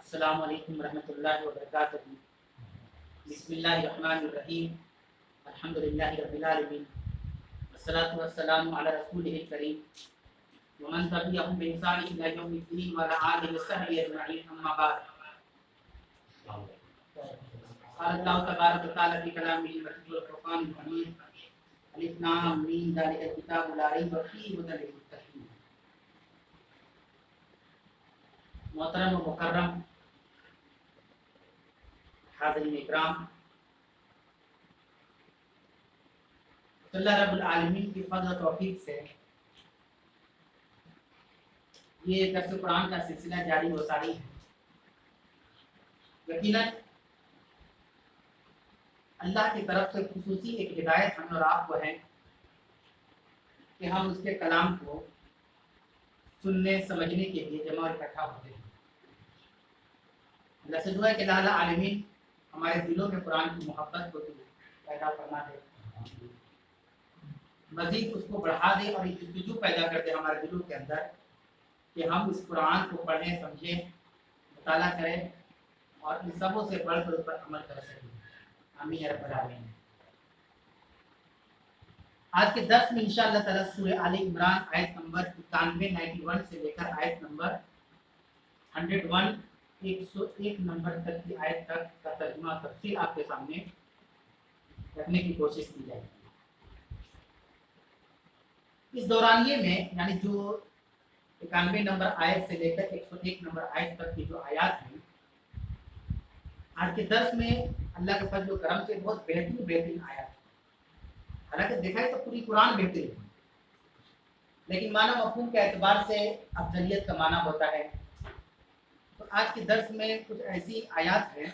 السلام علیکم ورحمۃ اللہ وبرکاتہ۔ بسم اللہ الرحمن الرحیم، الحمد للہ رب العالمین، والصلاة والسلام علی رسولہ الکریم ومن تبعهم بإحسان إلی یوم الدین وعلی آلہ وصحبہ اجمعین، اما بعد۔ قال اللہ تبارک وتعالی فی کلامہ المجید والفرقان الحمید، الف لام میم ذالک الکتاب لا ریب فیہ ھدی للمتقین۔ محترم و مکرم حاضرین اکرام، اللہ رب العالمین کی فضل و توفیق سے یہ درس قرآن کا سلسلہ جاری و ساری ہے۔ یقیناً اللہ کی طرف سے خصوصی ایک ہدایت ہم اور آپ کو ہے کہ ہم اس کے کلام کو سننے سمجھنے کے لیے جمع اکٹھا ہوتے ہیں۔ اللہ سے دعا ہے کہ اللہ العالمین ہمارے دلوں میں قرآن کی محبت کو پیدا فرما دے، مزید اس کو بڑھا دے اور ایک جستجو پیدا کر دے ہمارے دلوں کے اندر کہ ہم اس قرآن کو پڑھیں، سمجھیں، مطالعہ کریں اور ان سبوں سے بڑھ کر اس پر عمل کر سکیں۔ آمین یا رب العالمین۔ آج کے درس میں انشاءاللہ تعالی سورہ آل عمران آیت نمبر 91 سے لے کر آیت نمبر 101 نمبر تک کی آیت تک کا ترجمہ تفصیل آپ کے سامنے رکھنے کی کوشش کی جائے گی۔ اس دورانیے میں یعنی جو 91 نمبر آیت سے لے کر 101 نمبر آیت تک کی جو آیات ہیں، آج کے درس میں اللہ کے فضل و کرم سے بہت بہترین آیات ہیں۔ حالانکہ دیکھا ہے تو پوری قرآن بہترین ہے، لیکن معنی مفہوم کے اعتبار سے افضلیت کا معنی ہوتا ہے۔ تو آج کے درس میں کچھ ایسی آیات ہیں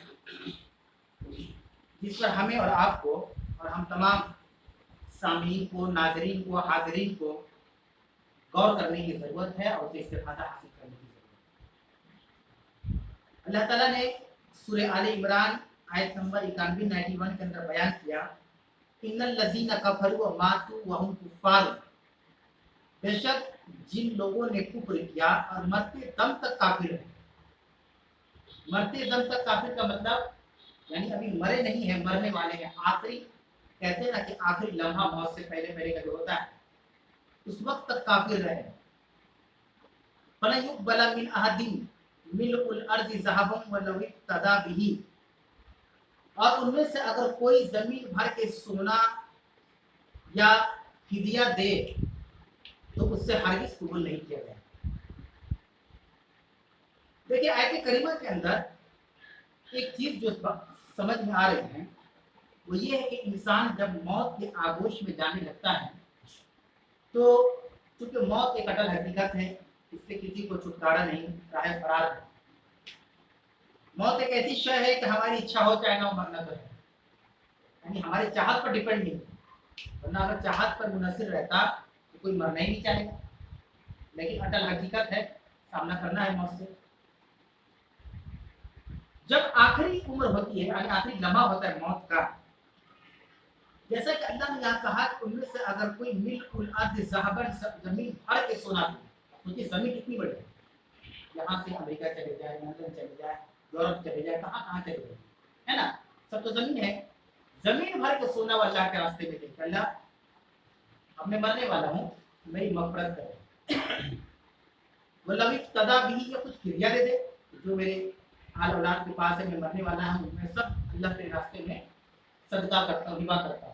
جس پر ہمیں اور آپ کو اور ہم تمام سامعین کو، ناظرین کو، حاضرین کو غور کرنے کی ضرورت ہے اور اسے استفادہ حاصل کرنے کی ضرورت ہے۔ اللہ تعالیٰ نے سورہ آل عمران آیت نمبر 91 کے اندر بیان کیا، ان الذین کفروا وماتوا وهم کفار، بے شک جن لوگوں نے کفر کیا اور مرتے دم تک کافر رہے۔ مرتے دم تک کافر کا مطلب یعنی ابھی مرے نہیں ہیں، مرنے والے ہیں، آخری کہتے ہیں نا کہ آخری لمحہ موت سے پہلے میرے کا جو ہوتا ہے اس وقت تک کافر رہے۔ فَلَن يُقْبَلَ مِنْ أَحَدٍ مِلْءُ الْأَرْضِ ذَهَبًا وَلَوِ افْتَدَىٰ بِهِ، اور ان میں سے اگر کوئی زمین بھر کے سونا یا فدیہ دے تو اس سے ہرگز قبول نہیں کیا جائے۔ دیکھیے آیت کریمہ کے اندر ایک چیز جو سمجھ میں آ رہی ہے وہ یہ ہے کہ انسان جب موت کے آغوش میں جانے لگتا ہے تو چونکہ موت ایک اٹل حقیقت ہے، اس سے کسی کو چھٹکارا نہیں، راہ فرار ہے۔ موت ایک ایسی شے ہے کہ ہماری اچھا ہو چاہے نہ ہو مرنا تو ہے، یعنی ہماری چاہت پر ڈیپینڈ نہیں ہے، ورنہ اگر چاہت پر منحصر رہتا تو کوئی مرنا ہی نہیں چاہے گا، لیکن اٹل حقیقت ہے، سامنا کرنا ہے موت سے۔ جب آخری عمر ہوتی ہے یعنی آخری لمحہ ہوتا ہے موت کا، جیسا کہ اللہ نے یہاں کہا کہ ان میں سے اگر کوئی ملء الارض ذهبا، زمین بھر کے سونا دے، کیونکہ زمین کتنی بڑی ہے، یہاں سے امریکہ چلے جائے، لندن چلے جائے، یورپ چلے جائے، کہاں کہاں چلے جائے، ہے نا، سب تو زمین ہے۔ زمین بھر کے سونا وہ اللہ کے راستے میں دے کہ اللہ اب میں مرنے والا ہوں، میری مغفرت کرے۔ ولو ابتدیٰ بھی یا کچھ فدیہ دے دے، جو میرے آل اولاد کے پاس ہے، میں مرنے والا ہوں، میں سب اللہ کے راستے میں صدقہ کرتا ہوں، ہبہ کرتا ہوں۔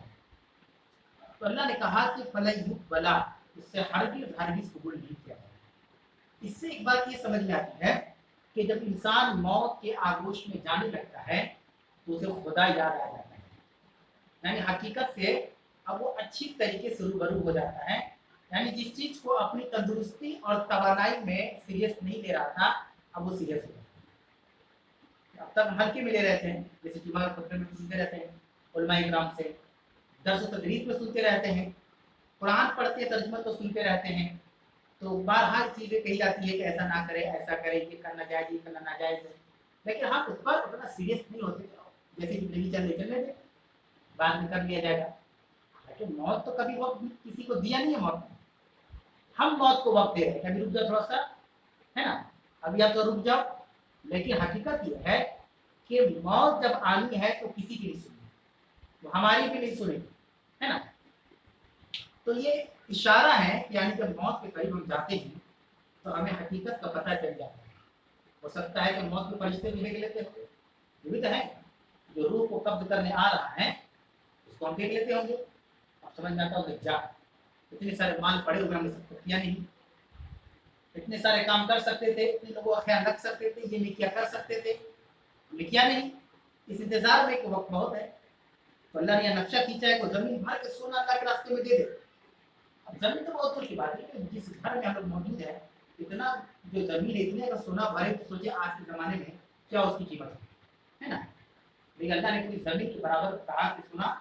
تو اللہ نے کہا کہ فَلَن يُقْبَلَ، اس سے ہرگز قبول نہیں کیا جائے۔ اس سے ایک بات یہ سمجھ میں آتی ہے کہ جب انسان موت کے آغوش میں جانے لگتا ہے تو اسے خدا یاد آ جاتا ہے، یعنی حقیقت سے اب وہ اچھی طریقے سے روبرو ہو جاتا ہے، یعنی جس چیز کو اپنی تندرستی اور توانائی میں سیریس نہیں لے رہا تھا اب وہ سیریس ہو جاتا ہے۔ اب تک ہلکے میں لے رہتے ہیں، جیسے جمعہ خطبے میں سنتے رہتے ہیں علماء اکرام سے، درس و تدریس میں سنتے رہتے ہیں، قرآن پڑھتے ترجمہ تو سنتے رہتے ہیں، تو بہرحال چیزیں کہی جاتی ہے کہ ایسا نہ کرے، ایسا کرے، یہ کرنا جائز، یہ کرنا ناجائز ہے، لیکن ہم اس پر اتنا سیریس نہیں ہوتے، جیسے کہ نہیں چلنے دیں، بعد میں کر لیا جائے گا۔ لیکن موت تو کبھی وقت کسی کو دیا نہیں ہے، موت نے، ہم موت کو وقت دے رہے ہیں کہ ابھی رک جاؤ تھوڑا سا، ہے نا، اب یا تو رک جاؤ لیکن حقیقت یہ ہے کہ موت جب آنی ہے تو کسی کی نہیں سنی، وہ ہماری بھی نہیں سنے گی، ہے نا؟ تو یہ اشارہ ہے، یعنی جب موت کے قریب ہم جاتے ہیں تو ہمیں حقیقت کا پتہ چل جاتا ہے۔ ہو سکتا ہے کہ موت کے فرشتے بھی دیکھ لیتے ہوں گے، یہ بھی تو ہے، جو روح کو قبض کرنے آ رہا ہے اس کو ہم دیکھ لیتے ہوں گے، آپ سمجھ میں آتا ہوگا جا اتنے سارے مال پڑے ہوئے، ہم نے سب کو کیا نہیں، اتنے سارے کام کر سکتے تھے، اتنے لوگوں کا خیال رکھ سکتے تھے، یہ نیکیاں کر سکتے تھے، ہم نے کیا نہیں، اس انتظار میں کہ وقت بہت ہے۔ تو اللہ نے یہ نقشہ کھینچا ہے کہ زمین بھر کے سونا اللہ کے راستے میں دے دے۔ اب زمین تو بہت دور کی بات ہے کہ جس گھر میں ہم لوگ موجود ہے، اتنا جو زمین ہے، اتنے اگر سونا بھرے تو سوچے آج کے زمانے میں کیا اس کی قیمت ہے نا؟ لیکن اللہ نے پوری زمین کے برابر کہا کہ سونا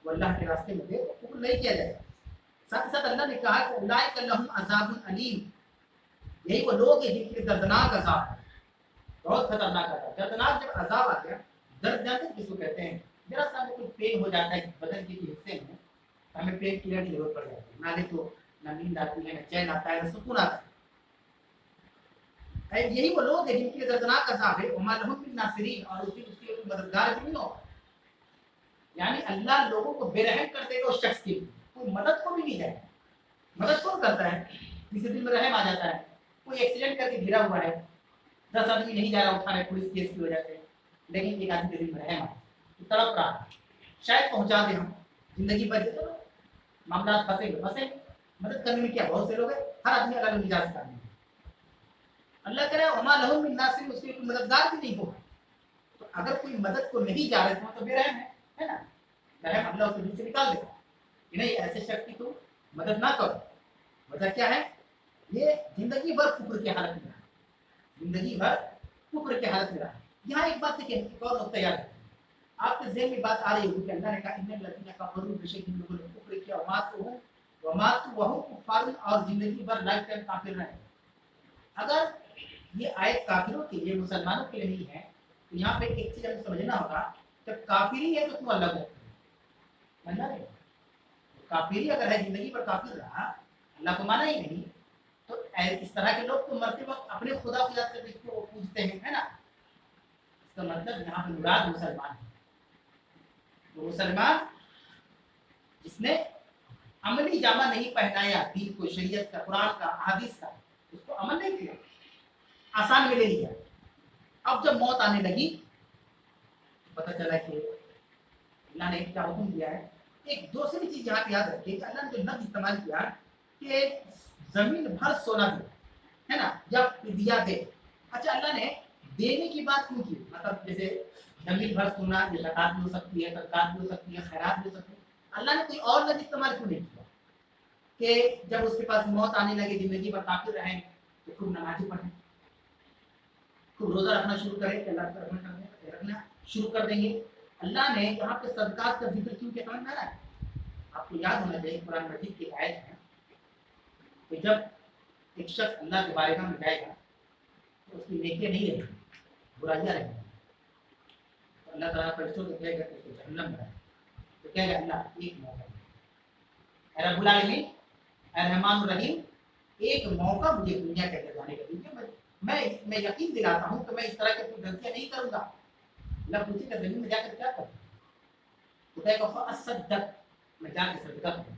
وہ اللہ کے راستے میں دے، قبول نہیں کیا جائے گا۔ ساتھ ہی ساتھ اللہ نے کہا کہ اولئک لہم عذاب علیم، یہی وہ لوگ ہیں جن کے دردناک عذاب ہے، بہت خطرناک عذاب۔ دردناک جب عذاب آ گیا، درد جانتے ہیں کس کو کہتے ہیں؟ ذرا سا ہمیں کوئی پین ہو جاتا ہے بدن کے کسی حصے میں، ہمیں پین کلر کی ضرورت پڑ جاتی ہے، نہ تو نہ نیند آتی ہے، نہ چین آتا ہے، نہ سکون آتا ہے۔ یہی وہ لوگ ہیں جن کے دردناک عذاب ہے، وما لہم من ناصرین، اور اس کے مددگار بھی نہیں ہوگا۔ یعنی اللہ لوگوں کو بے رحم کر دے گا اس شخص کی، کوئی مدد کو بھی نہیں جائے گا۔ مدد کون کرتا ہے؟ کسی دل میں رحم آ جاتا ہے، کوئی ایکسیڈنٹ کر کے گرا ہوا ہے، 10 آدمی نہیں جا رہا اٹھانے پولیس کیس کی وجہ سے، لیکن ایک آدمی کے دل میں رحم آ تڑپ رہا ہے، شاید پہنچا دے، ہم زندگی بھر چلو معاملات پھنسے گے، مدد کرنے میں کیا بہت سے لوگ ہیں، ہر آدمی الگ مزاج کا ہے۔ اللہ کرے وما لہم من ناصر، اس کے کوئی مددگار بھی نہیں ہوگا۔ تو اگر کوئی مدد کو نہیں جا رہے تو بے رحم ہے نا؟ رحم اللہ اس کے دل سے نکال دے گا کہ نہیں، ایسے شخص کی تو مدد نہ کرو۔ وجہ کیا ہے؟ یہ زندگی بھر کفر کی حالت میں رہا، زندگی بھر کفر کی حالت میں رہا۔ یہاں ایک بات دیکھیں، ایک اور نقطہ یاد رکھیں، آپ کے ذہن میں بات آ رہی ہوگی کہ اللہ نے کہا ان الذین کفروا، بے شک جن لوگوں نے کفر کیا، وماتوا وهم کفار، اور زندگی بھر لائف ٹائم کافر رہے۔ اگر یہ آیت کافروں کے لیے، مسلمانوں کے لیے نہیں ہے، تو یہاں پہ ایک چیز ہمیں سمجھنا ہوگا، جب کافری ہے تو کیوں اللہ کو ماننا نہیں؟ کافری اگر ہے، زندگی پر کافر رہا، اللہ کو مانا ہی نہیں، تو اس طرح کے لوگ تو مرتے وقت اپنے خدا کو یاد کرتے اس کو پوجتے ہیں، ہے نا؟ اس کا مطلب یہاں پہ مراد مسلمان ہے، وہ مسلمان جس نے عملی جامہ نہیں پہنایا دین کو، شریعت کا، قرآن کا، حدیث کا، اس کو عمل نہیں کیا، آسان میں لے لیا۔ اب جب موت آنے لگی پتہ چلا کہ اللہ نے کیا حکم دیا ہے۔ ایک دوسری چیز یہاں پہ یاد رکھیے کہ اللہ نے جو لفظ استعمال کیا کہ زمین بھر سونا دے، ہے نا، یا دیا دے۔ اچھا، اللہ نے دینے کی بات کیوں کی؟ مطلب جیسے زمین بھر سونا، یہ زکات بھی ہو سکتی ہے، صدقات بھی ہو سکتی ہے، خیرات بھی ہو سکتی ہے، اللہ نے کوئی اور لفظ استعمال کیوں نہیں کیا کہ جب اس کے پاس موت آنے لگے، زندگی پر کافر رہیں تو خوب نمازی پڑھیں، خوب روزہ رکھنا شروع کریں کہ اللہ کا رکھنا شروع کر دیں گے؟ اللہ نے یہاں پہ صدقات کا ذکر کیوں کیا سمجھ میں آ رہا ہے؟ آپ کو یاد ہونا چاہیے، قرآن مجید کی آیت ہے کہ جب ایک شخص اللہ کے بارگاہ میں جائے گا تو اس کی نیکیاں نہیں رہیں گی، برائیاں رہیں گی، تو اللہ تعالیٰ فرشتوں سے کہے گا کہ اس کو جہنم میں، تو کہے گا اللہ ایک موقع، اے رب العالمین، اے رحمان الرحیم، ایک موقع مجھے دنیا کے اندر جانے کا دیجیے، میں یقین دلاتا ہوں کہ میں اس طرح کی کوئی غلطیاں نہیں کروں گا۔ اللہ پوچھے گا زمین میں جا کر کیا کروں؟ تو کہے گا فاصدق، میں جا کے صدقہ کروں گا۔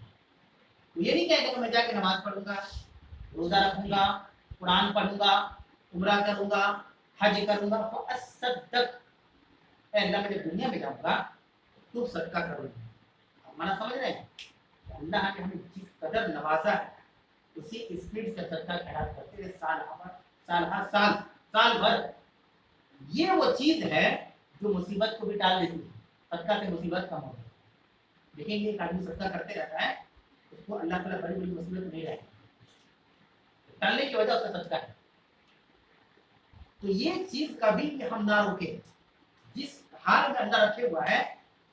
تو یہ نہیں کہے گا کہ میں جا کے نماز پڑھوں گا، روزہ رکھوں گا، قرآن پڑھوں گا، عمرہ کروں گا، حج کروں گا، فاصدق، اے اللہ میں جب دنیا میں جاؤں گا تو صدقہ کروں گا۔ آپ مانا سمجھ رہے ہیں؟ اللہ نے ہمیں جس قدر نوازا ہے اسی اسپیڈ سے صدقہ خیرات کرتے ہیں، سال بھر۔ یہ وہ چیز ہے جو مصیبت کو بھی ٹال دیتی ہے، صدقہ سے مصیبت کم ہوتی ہے۔ دیکھیں گے ایک آدمی صدقہ کرتے رہتا ہے، اس کو اللہ تعالیٰ بڑی بڑی مصیبت نہیں رہے گی، ٹالنے کی وجہ اس کا صدقہ ہے۔ تو یہ چیز کبھی بھی ہم نہ روکیں، جس حال میں اللہ رکھے ہوا ہے،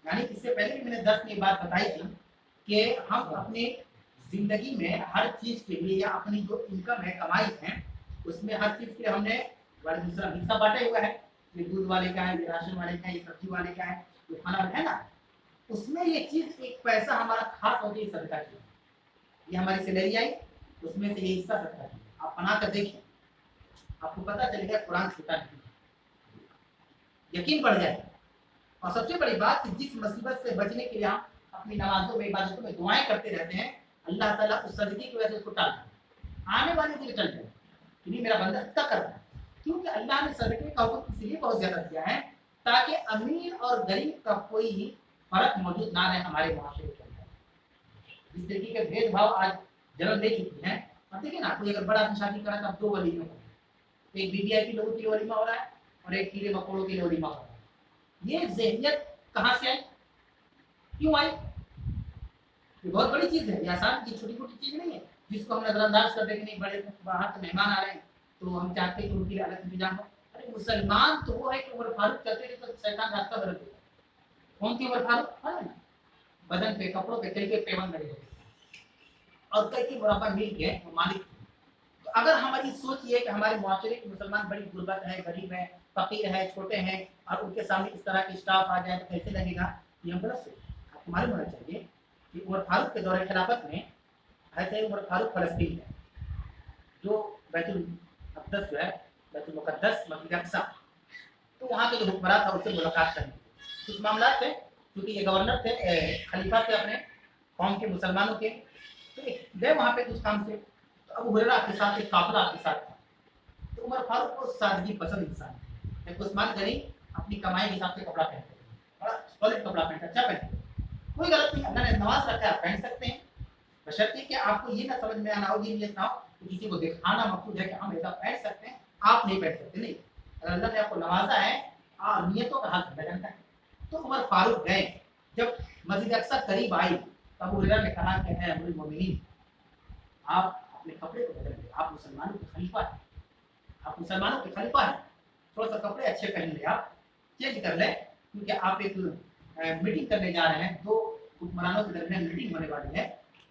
یعنی اس سے پہلے بھی میں نے 10 میں بات بتائی تھی کہ ہم اپنی زندگی میں ہر چیز کے لیے، یا اپنی جو انکم ہے، کمائی ہے، اس میں ہر چیز کے ہم نے دوسرا حصہ بانٹے ہوا ہے، یہ دودھ والے کا ہے، یہ راشن والے کا ہے، یہ سبزی والے کا ہے، یہ کھانا ہے نا، اس میں یہ چیز ایک پیسہ ہمارا خاص ہوتی ہے صدقہ کی، یہ ہماری سیلری آئی، اس میں سے یہ حصہ صدقہ کی۔ آپ بنا کر دیکھیں، آپ کو پتہ چلے گا قرآن چھوٹا نہیں ہے، यकीन बढ़ जाए। और सबसे बड़ी बात कि जिस मुसीबत से बचने के लिए हम अपनी नमाजों में इबादतों में दुआएं करते रहते हैं, अल्लाह ताला उस सदके की वजह से उसको टाल आने वाले दिन टल जाए कि नहीं मेरा बंदा इतना कर रहा है। क्योंकि अल्लाह ने सदके का हुक्म इसलिए बहुत ज्यादा दिया है ताकि अमीर और गरीब का कोई फर्क मौजूद ना रहे हमारे मुआशरे के अंदर। इस तरीके के भेदभाव आज जन्म ले चुकी हैं। अब देखिए ना, कोई अगर बड़ा आदमी शादी करा तो अब दो वलीमे हो रहे, एक वीवीआईपी लोगों के लिए वलीमा हो रहा है और एक कीड़े मकोड़ों के लिए वलीमा हो रहा है। ये ज़हनियत कहाँ से आई, क्यों आई? ये बहुत बड़ी चीज है, ये आसान की छोटी छोटी चीज नहीं है जिसको हम नजरअंदाज कर देंगे। नहीं, बड़े बाहर से मेहमान आ रहे हैं तो हम चाहते हैं कि उनके लिए अलग इंतजाम हो। अरे मुसलमान तो वो है कि उमर फारूक चलते थे तो शैतान रास्ता बदल देता। कौन थी उमर फारूक? है ना, बदन पे कपड़ों पे कई के पेवन लगे होते और कई के मुरब्बा मिल के वो मालिक। तो अगर हमारी सोच ये है कि हमारे मुआशरे के मुसलमान बड़ी गुर्बत है, गरीब है, फकीर है, छोटे हैं और उनके सामने इस तरह की स्टाफ आ जाए तो कैसे लगेगा, ये हम गलत सोच। आपको मालूम होना चाहिए कि उमर फारूक के दौरे खिलाफत में है उमर फारूक फलस्तीन है, जो बैतुल मुक़द्दस जो है, बैतुल मुक़द्दस मस्जिद अक़सा, तो वहाँ के जो हुक्मरान था उससे मुलाकात करनी थी। कुछ मामला थे, क्योंकि ये गवर्नर थे, खलीफा थे अपने कौम के मुसलमानों के, तो गए वहाँ पे कुछ काम से। तो अबू हुरैरा के साथ एक काफिला आपके साथ था। तो उमर फारूक को सादगी पसंद इंसान है। उस्मान गनी अपनी कमाई के हिसाब से कपड़ा पहनते हैं, बड़ा सॉलिड कपड़ा पहनते, अच्छा पहनते, कोई गलत नहीं, अल्लाह ने नमाज रखा है, आप पहन सकते हैं, बशर्ते कि आपको ये ना समझ में आना हो, ये ना हो कि किसी को दिखाना मकरूह है कि हम ऐसा पहन सकते हैं, आप नहीं पहन सकते। नहीं, अगर अल्लाह ने आपको नवाजा है और नियतों का हाथ बदल है। तो उमर फारूक गए, जब मस्जिद अक़सा करीब आई तो अबू हुरैरा ने कहा कि है अमीरुल मोमिनीन, आप अपने कपड़े को बदल लें, आप मुसलमानों के खलीफा हैं, आप मुसलमानों के खलीफा हैं, थोड़ा सा कपड़े अच्छे पहन ले, आप चेंज कर लें, क्योंकि आप एक मीटिंग करने जा रहे हैं, दो हुक्मरानों के दरमियान मीटिंग होने वाली है।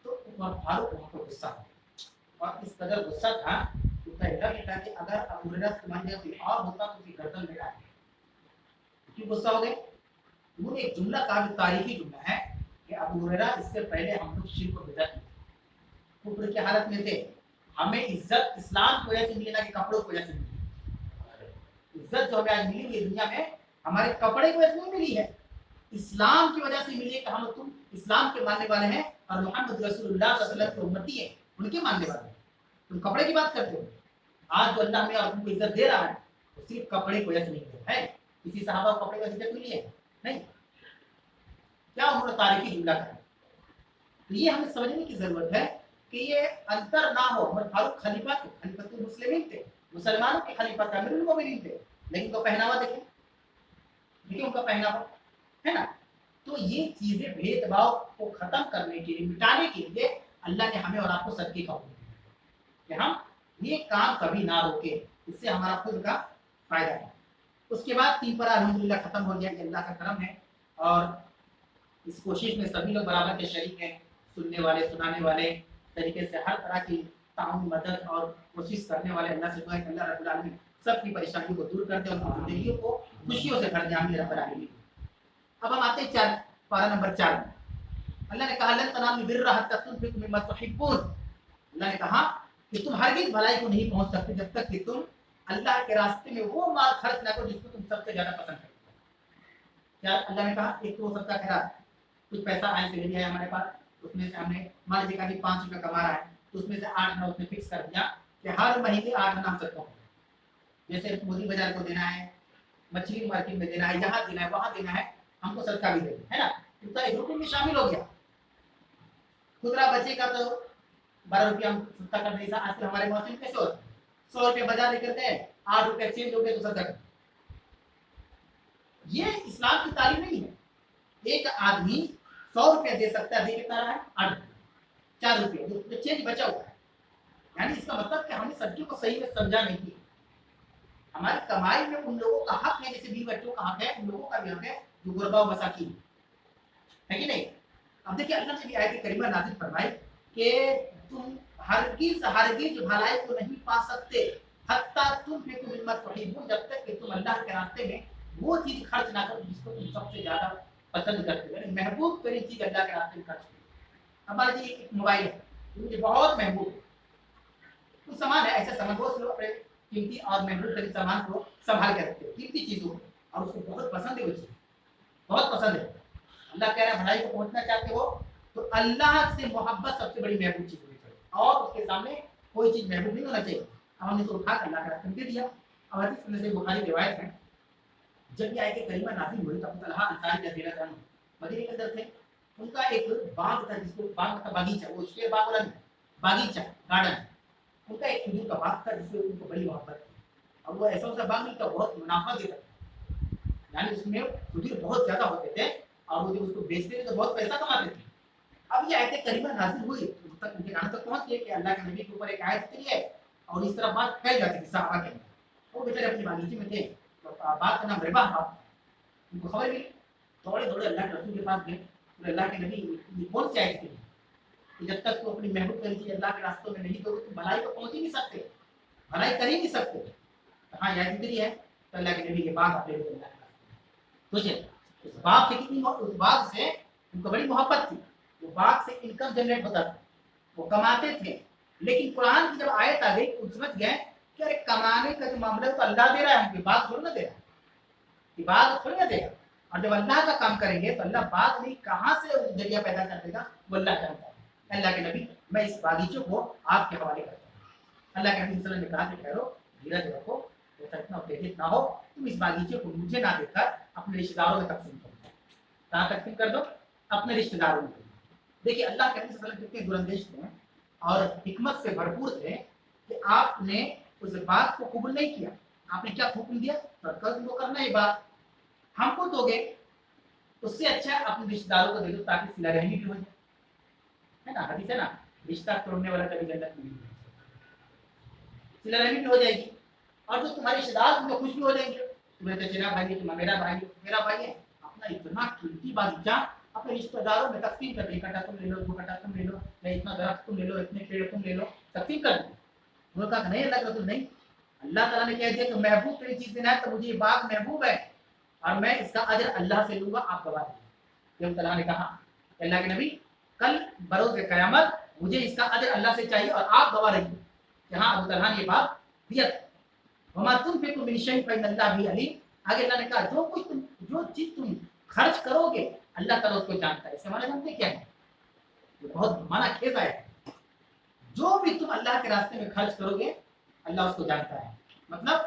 तो उमर फारूक वहाँ पर गुस्सा हो, और इस कदर गुस्सा था कि अगर अबू हुरैरा के मन में कोई और होता तो उसकी गर्दन में डाल। क्यों गुस्सा हो गए? उन्होंने एक जुमला कहा, तारीखी जुमला है कि अबू हुरैरा इससे पहले हम लोग शिर्क और बिदअत में कुफ्र की हालत में थे, हमें इज्जत इस्लाम की वजह से मिली ना कि कपड़ों की वजह से मिली। इज्जत जो हमें आज मिली हुई दुनिया में हमारे कपड़े की वजह से नहीं मिली है, इस्लाम की वजह से मिली है कि हम तुम इस्लाम के मानने वाले हैं और मोहम्मद रसूलुल्लाह सल्लल्लाहु अलैहि वसल्लम के उम्मती हैं, उनके मानने वाले हैं। तुम कपड़े की बात करते हो। आज जो अल्लाह हमें और तुमको इज्जत दे रहा है वो सिर्फ कपड़े की वजह से नहीं दे रहा है। किसी सहाबा को कपड़े की इज्जत मिली है? नहीं। क्या उन्होंने तारीखी जुमला कहा? तो ये हमें समझने की जरूरत है कि ये अंतर ना हो। उमर फारूक खलीफा थे, खलीफतुल मुस्लिमीन थे, मुसलमानों के खलीफा थे, अमीरुल मोमिनीन थे, लेकिन तो पहनावा देखें, देखिए उनका पहनावा है ना। तो ये चीजें भेदभाव को खत्म करने के लिए, मिटाने के लिए अल्लाह ने हमें और आपको सदके का हुक्म दिया कि हम ये काम कभी ना रोके, इससे हमारा खुद का फायदा है। उसके बाद 3 पारा अल्हम्दुलिल्लाह खत्म हो गया, अल्लाह का करम है और इस कोशिश में सभी लोग बराबर के शरीक हैं, सुनने वाले, सुनाने वाले, तरीके से हर तरह की ताउन, मदद और कोशिश करने वाले। अल्लाह से दुआ है कि अल्लाह रब्बुल आलमीन सबकी परेशानियों को दूर कर दे और उनकी जिंदगियों को खुशियों से भर दे, आमीन रब्बुल आलमीन। अब हम आते हैं 4 पारा नंबर 4 में। अल्लाह ने कहा लन तनालुल बिर्रा हत्ता तुनफिकू मिम्मा तुहिब्बून। अल्लाह ने कहा कि तुम हरगिज़ भलाई को नहीं पहुंच सकते जब तक कि तुम अल्लाह के रास्ते में वो माल खर्च ना करो जिसको तुम सबसे ज्यादा पसंद करते हो। क्या अल्लाह ने कहा? एक तो हो सकता है कुछ पैसा आए से है हमारे पास, उसमें से हमने मान लीजिए कभी 5 रुपये कमा रहा है तो उसमें से 8 आना उसने फिक्स कर दिया कि हर महीने 8 आना हम सबको, जैसे मोदी बाजार को देना है, मछली मार्केट में देना है, यहाँ देना है, वहां देना है, हमको सदका भी देना है ना, तो एक रूटीन में शामिल हो गया। खुदरा बचेगा तो 12 रुपया हम सस्ता कर देगा। आजकल हमारे मौसम में कैसे होता है, 100 रुपये बाजार लेकर गए, 8 रुपये चेंज हो गए तो सदका। ये इस्लाम की तालीम नहीं है। एक आदमी 100 रुपया दे सकता है, दे कितना रहा है? 8 4 रुपये जो चेंज बचा हुआ है। यानी इसका मतलब कि हमने सब्जियों को सही में समझा नहीं किया। हमारी कमाई में उन लोगों का हक है, जैसे 20 बच्चों का हक है, उन लोगों का भी हक है जो गुरबा और मसाकीन है कि नहीं। अब देखिए अल्लाह ने भी आयत करीमा नाज़िल फरमाई कि तुम हरगिज़ हरगिज़ भलाई को नहीं पा सकते हत्ता तुनफिकू मिम्मा तुहिब्बून, जब तक कि तुम अल्लाह के रास्ते में वो चीज खर्च ना करो जिसको तुम सबसे ज्यादा पसंद करते हो। महबूब करी चीज अल्लाह के रास्ते में खर्च करो। अब मान लीजिए एक मोबाइल है, मुझे बहुत महबूब है, कुछ सामान है, ऐसा सामान बहुत लोग अपने कीमती और महबूब तरीके सामान को संभाल के रखते हो, कीमती चीजों को, اور اس کو بہت پسند ہے وہ چیز، بہت پسند ہے. اللہ کہہ رہا ہے بھلائی کو پہنچنا چاہتے ہو تو اللہ سے محبت سب سے بڑی محبوب چیز ہونی چاہیے، اور اس کے سامنے کوئی چیز محبوب نہیں ہونا چاہیے. اب ہم نے تو اٹھا کر اللہ کا راستے میں دے دیا. اب حدیث میں سے بخاری روایت ہے جب یہ آیت کریمہ نازل ہوئی تو ابو طلحہ انصاری رضی اللہ عنہ مدینے کے اندر تھے. ان کا ایک باغ تھا جس کو باغ کا باغیچہ، وہ شیر باغ والا نہیں، باغیچہ گارڈن. ان کا ایک کھجور کا باغ تھا جس سے ان کو بڑی محبت تھی. اور وہ ایسا باغ نہیں تھا بہت منافع دیتا تھا، یعنی اس میں کھجور بہت زیادہ ہوتے تھے اور وہ جب اس کو بیچتے تھے تو بہت پیسہ کماتے تھے. اب یہ آیت کریمہ نازل ہوئی ان تک، ان کے کان تک پہنچ گئی کہ اللہ کے نبی کے اوپر ایک آیت اتری ہے اور اس طرح بات پھیل جاتی تھی صحابہ کے اندر. وہ بیچارے اپنی باغیچے میں تھے، باغ کا نام ربا باغ. ان کو خبر ملی، دوڑے دوڑے اللہ کے رسول کے پاس گئے. اللہ کے نبی یہ کون سی آیت تھی کہ جب تک تو اپنی محبوب کری چیز اللہ کے راستوں میں نہیں دو تو بھلائی کو پہنچ ہی نہیں سکتے، بھلائی کر ہی نہیں سکتے. ہاں یہ آیت اتری ہے تو اللہ کے نبی کے باغ اپنے اللہ کے راستے میں. سوچے اس باغ سے کتنی، اس باغ سے ان کو بڑی محبت تھی. وہ باغ سے انکم جنریٹ ہوتا تھا، وہ کماتے تھے. لیکن قرآن کی جب آیت آ گئی تو سمجھ گئے کہ ارے کمانے کا جو معاملہ ہے تو اللہ دے رہا ہے، ہم باغ تھوڑی نہ دے رہا ہے، یہ باغ تھوڑی نہ دے گا. اور جب اللہ کا کام کریں گے تو اللہ باغ نہیں کہاں سے ذریعہ پیدا کر دے گا وہ اللہ جانتا ہے. اللہ کے نبی میں اس باغیچے کو آپ کے حوالے کرتا ہوں. اللہ کے نبی صلی اللہ علیہ وسلم نے کہا کہ ٹھہرو، دھیرج رکھو، ایسا اتنا اتےجت نہ ہو، تم اس باغیچے کو مجھے نہ دے کر اپنے رشتے داروں میں تقسیم کر دو. کہاں تقسیم کر دو؟ اپنے رشتے داروں میں. دیکھیے اللہ کے نبی صلی اللہ علیہ وسلم کتنے دراندیش تھے اور حکمت سے بھرپور تھے کہ آپ نے اس بات کو قبول نہیں کیا. آپ نے کیا حکم دیا؟ تم کو کرنا ہے بات، ہم کو دو گے اس سے اچھا اپنے رشتے داروں کو دے دو تاکہ صلہ رحمی بھی ہو جائے. ہے نا حدیث ہے نا، رشتہ توڑنے والا کبھی جنت میں نہیں جائے گا، صلہ رحمی بھی ہو جائے گی. اور جو تمہارے رشتے دار تم کو خوش بھی ہو جائیں گے. تمہارے چچیرا بھائی ہے، تمہارا میرا بھائی ہے، اپنا اتنا قیمتی باغیچہ اپنے رشتے داروں میں تقسیم کر دیں. کٹا تم لے لو، دو کٹا تم لے لو، یا اتنا درخت تم لے لو، اتنے پیڑ تم لے لو، تقسیم کر دیں. انہوں نے کہا نہیں اللہ کے رسول نہیں، اللہ تعالیٰ نے کہہ دیا کہ محبوب تیری چیز دینا ہے تو مجھے یہ باغ محبوب ہے اور میں اس کا اجر اللہ سے لوں گا، آپ گواہ دیں. جب اللہ نے کہا کہ اللہ کے نبی کل بروز قیامت مجھے اس کا اجر اللہ سے چاہیے اور آپ گواہ رہیے کہ ہاں ابو طلحہ نے یہ باغ دیا تھا. وما تنفقوا من شيء فإن الله به عليم. آگے اللہ نے کہا جو چیز تم خرچ کرو گے اللہ تعالیٰ اس کو جانتا ہے. اس کا معنی جانتے کیا ہے؟ یہ بہت معنی کھیت ہے. جو بھی تم اللہ کے راستے میں خرچ کرو گے اللہ اس کو جانتا ہے. مطلب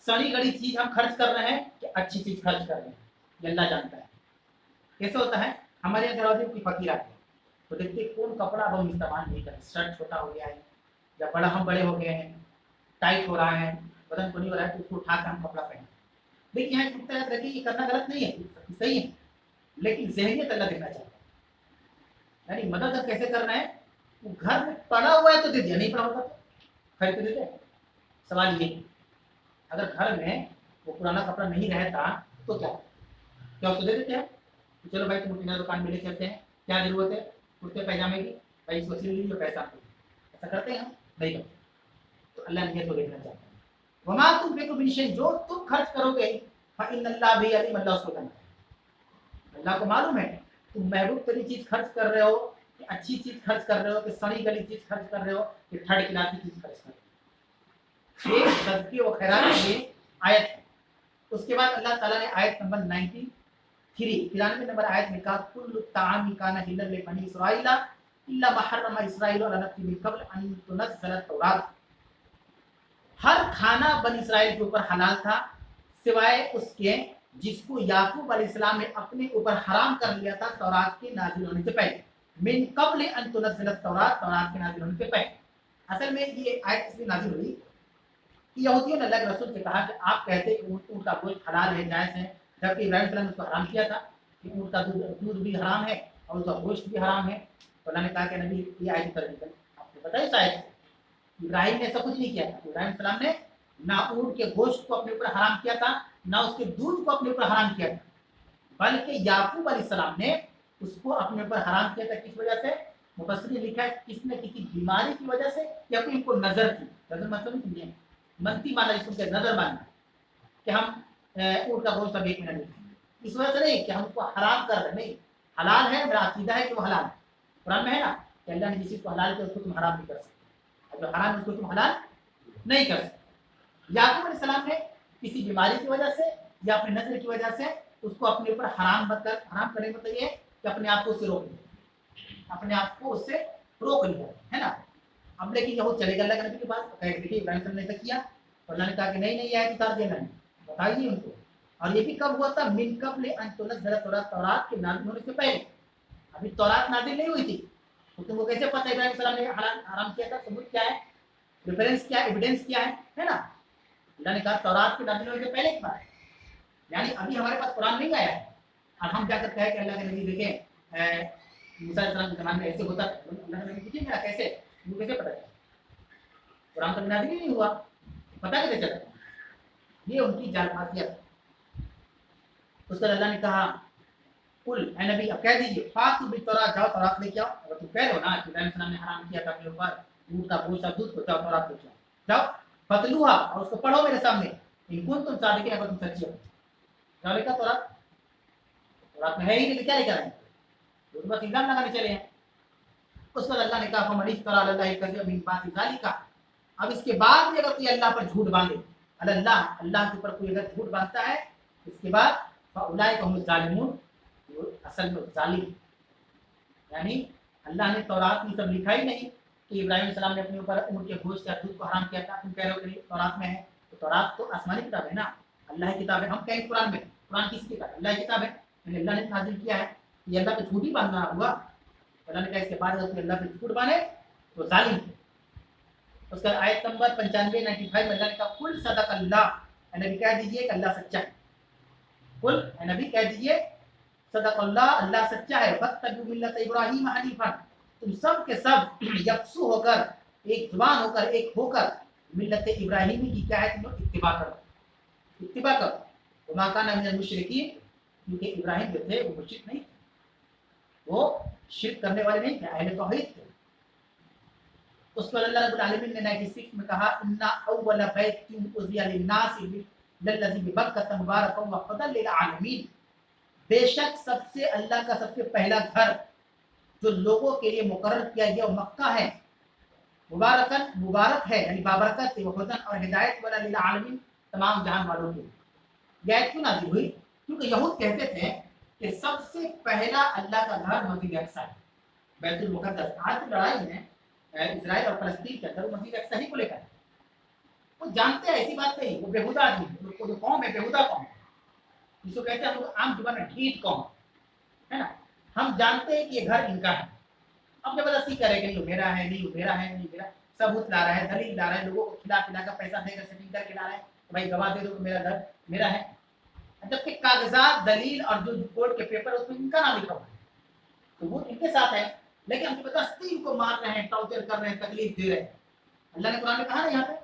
سڑی گڑی چیز ہم خرچ کر رہے ہیں کہ اچھی چیز خرچ کر رہے ہیں یہ اللہ جانتا ہے. کیسے ہوتا ہے؟ ہمارے یہاں دروازے کی فقیر آتے ہیں تو دیکھتے کون کپڑا اب ہم استعمال نہیں کرتے، شرٹ چھوٹا ہو گیا ہے یا ہم بڑے ہو گئے ہیں، ٹائٹ ہو رہا ہے، بدن کو نہیں ہو رہا ہے تو اس کو اٹھا کے ہم کپڑا پہنیں. لیکن یہاں ٹوٹتا ہے رکھیے یہ کرنا غلط نہیں ہے، صحیح ہے، لیکن ذہنیت اللہ دیکھنا چاہتا ہے. یعنی مدد اب کیسے کرنا ہے؟ وہ گھر میں پڑا ہوا ہے تو دے دیا، نہیں پڑا ہوتا تو خرید کے دیتے. سوال یہ اگر گھر میں وہ پرانا کپڑا نہیں رہتا تو کیا اس کو دے دیتے ہیں؟ چلو بھائی تم کنارے دکان میں لے چلتے ہیں، کیا ضرورت ہے کرتے پیجامے کی، بھائی اس کو سل لیجیے پیسہ. ایسا کرتے ہیں ہم نہیں کرتے. تو اللہ نے تو دیکھنا چاہتا ہے. وما تنفقوا من شيء، جو تم خرچ کرو گے فإن الله به عليم، اللہ اس کو جانتا ہے. اللہ کو معلوم ہے تم محبوب تری چیز خرچ کر رہے ہو کہ اچھی چیز خرچ کر رہے ہو کہ سڑی گلی چیز خرچ کر رہے ہو کہ تھرڈ کلاس کی چیز خرچ کر رہے ہو. یہ صدقے و خیرات کی آیت ہے. اس کے بعد اللہ تعالیٰ نے آیت نمبر 93 نمبر آیت میں کہا کل الطعام کان حلا لبنی اسرائیل الا ما حرم اسرائیل علی نفسه من قبل ان تنزل التوراۃ. ہر کھانا بنی اسرائیل کے اوپر حلال تھا سوائے اس کے جس کو یعقوب علیہ السلام نے اپنے اوپر حرام کر لیا تھا تورات کے نازل ہونے سے پہلے. من قبل ان تنزل التوراۃ، تورات کے نازل ہونے سے پہلے. اصل میں یہ آیت اس لیے نازل ہوئی کہ یہودیوں نے اللہ کے رسول سے کہا کہ آپ کہتے کہ اونٹ کا گوشت حلال ہے، جائز ہے، جبکہ ابراہیم علیہ السلام نے اس کو حرام کیا تھا کہ اونٹ کا دودھ بھی حرام ہے اور اس کا گوشت بھی حرام ہے. تو اللہ نے کہا کہ نبی یہ آیت اتر گئی. آپ کو پتہ ہے اس آیت سے ابراہیم نے ایسا کچھ نہیں کیا تھا. ابراہیم السلام نے نہ اونٹ کے گوشت کو اپنے اوپر حرام کیا تھا نہ اس کے دودھ کو اپنے اوپر حرام کیا تھا، بلکہ یعقوب علیہ السلام نے اس کو اپنے اوپر حرام کیا تھا. کس وجہ سے؟ مفسرین نے لکھا ہے کسی نہ کسی بیماری کی وجہ سے یا کوئی ان کو نظر تھی. نظر مطلب نہیں سمجھیں، منتی مانا جس کو کہ نظر ماننا کہ ہم اونٹ کا گوشت اب ایک منٹ نہیں، اس وجہ سے نہیں کہ ہم اس کو حرام کر رہے. نہیں، حلال ہے، میرا عقیدہ ہے کہ وہ حلال ہے. قرآن میں ہے نا کہ اللہ نے جس چیز کو حلال کیا اس کو تم حرام نہیں کر سکتے، اور جو حرام ہے اس کو تم حلال نہیں کر سکتے. یعقوب علیہ السلام نے کسی بیماری کی وجہ سے या अपने नजर की वजह से उसको अपने ऊपर हराम करने मतलब ये कि अपने आप को उससे रोक लिया, अपने आप को उससे रोक लिया, है ना। अब लेकिन यहूद चलेगा अल्लाह के नबी के पास, देखिए इब्राहिम ने ऐसा किया, और अल्लाह ने कहा कि नहीं नहीं आयत उतार देना है, बताइए उनको। और ये भी कब हुआ था, मिन कब्ल अन तुनज़्ज़ल तौरात के नाज़िल होने से पहले, अभी तौरात नाज़िल नहीं हुई थी, तो तुमको कैसे पता इब्राहिम सलाम ने हराम किया था, सबूत क्या है, रेफरेंस क्या है, एविडेंस क्या है ना। अल्लाह ने कहा तौरात के नाज़िल होने से पहले की बात, यानी अभी हमारे पास कुरान नहीं आया है, और हम क्या करते हैं कि अल्लाह के नबी देखें मूसा अलैहिस्सलाम के ज़माने में ऐसे होता, अल्लाह के नबी पूछेंगे कैसे, वो कैसे पता चला, कुरान तो नाज़िल ही नहीं हुआ, पता कैसे चला, ये उनकी जालसाजियत। उसके बाद अल्लाह ने कहा कुल ए नबी अब कह दीजिए फातु बि तौरात, जाओ तौरात लेके आओ, अगर तुम कह लो ना कि इब्राहिम सलाम ने हराम किया था अपने ऊपर ऊँट का गोश्त और दूध को, जाओ तौरात लेके आओ, जाओ फतलुहा और उसको पढ़ो मेरे सामने, इन कुंतुम सादिकीन, अगर तुम सच्चे हो, जाओ लेकर तौरात, तौरात में है ही नहीं, क्या लेकर आए, वो तो बस इल्जाम लगाने चले हैं। उसके बाद अल्लाह ने कहा फमन इफ्तरा अलल्लाहि कज़िबा मिन बादि ज़ालिका, अब इसके बाद भी अगर कोई अल्लाह पर झूठ बांधे, अल्लाह के ऊपर कोई अगर झूठ बांधता है, इसके बाद फउलाइका हुमुज़ ज़ालिमून, असल में जालिम, यानी अल्लाह ने तौरात में सब लिखा ही नहीं कि इब्राहिम सलाम ने अपने ऊपर ऊँट के गोश्त या दूध को हराम किया था, तुम कह रहे हो कि तौरात में है, तो तौरात तो आसमानी किताब है ना, अल्लाह की किताब है, हम कहें कुरान में, कुरान किसकी किताब है, अल्लाह की किताब है, अल्लाह ने नाज़िल किया है, ये अल्लाह पे झूठ ही बांधना हुआ। अल्लाह ने कहा इसके बाद अगर अल्लाह पे झूठ बांधे तो जालिम। उसका आयत नंबर 95 95 में अल्लाह ने कहा कुल सदक अल्लाह, नबी कह दीजिए कि अल्लाह सच्चा है, कुल नबी कह दीजिए सदक़ल्लाह, अल्लाह सच्चा है, फत्तबू मिल्लत इब्राहीम हनीफन, तुम सब के सब यकसू होकर, एक जुबान होकर, एक होकर मिल्लत इब्राहीमी की क्या है, तुम लोग इत्तिबा करो, इत्तिबा करो। वमा काना मिनल मुशरिकीन, क्योंकि इब्राहिम जो थे वो मुशरिक नहीं थे, वो शिर्क करने वाले नहीं थे, अहले तौहीद थे। उसके बाद अल्लाह रब्बुल आलमीन ने 96 में कहा इन्ना अव्वल बैतिन उज़िया लिन्नासि लल्लज़ी बिबक्कत मुबारकन व हुदल लिल आलमीन, बेशक सबसे अल्लाह का सबसे पहला घर जो लोगों के लिए मुकर्रर किया गया वो मक्का है, मुबारकन मुबारक है, यानी बाबरकत है, हुदन और हिदायत वाला लिल आलमीन, तमाम जहान वालों के लिए। यह क्यों नाज़िल हुई, क्योंकि यहूद कहते थे कि सबसे पहला अल्लाह का घर मस्जिद अक्सा है, बैतुल मुक़द्दस। आज की लड़ाई में इजराइल और फलस्तीन के अंदर मस्जिद अक्सा ही को लेकर, वो जानते हैं ऐसी बात नहीं, वो बेहुदा आदमी, जो कौम है बेहुदा कौम है, जिसको कहते हैं हम लोग आम जुबान में ढीठ कौम, है ना। हम जानते हैं कि ये घर इनका है, अब जबरदस्ती करे कि नहीं मेरा है, नहीं मेरा है, नहीं मेरा, सबूत ला रहा है, दलील ला रहा है, लोगों को खिला पिला कर पैसा देकर सेटिंग करके ला रहा है, तो भाई गवाह दे दो कि मेरा घर मेरा है, जबकि कागजात दलील और जो कोर्ट के पेपर उसमें इनका नाम लिखा हुआ है, तो वो इनके साथ है, लेकिन हम जबरदस्ती इनको मार रहे हैं, टॉर्चर कर रहे हैं, तकलीफ दे रहे हैं। अल्लाह ने कुरान में कहा ना, यहाँ पे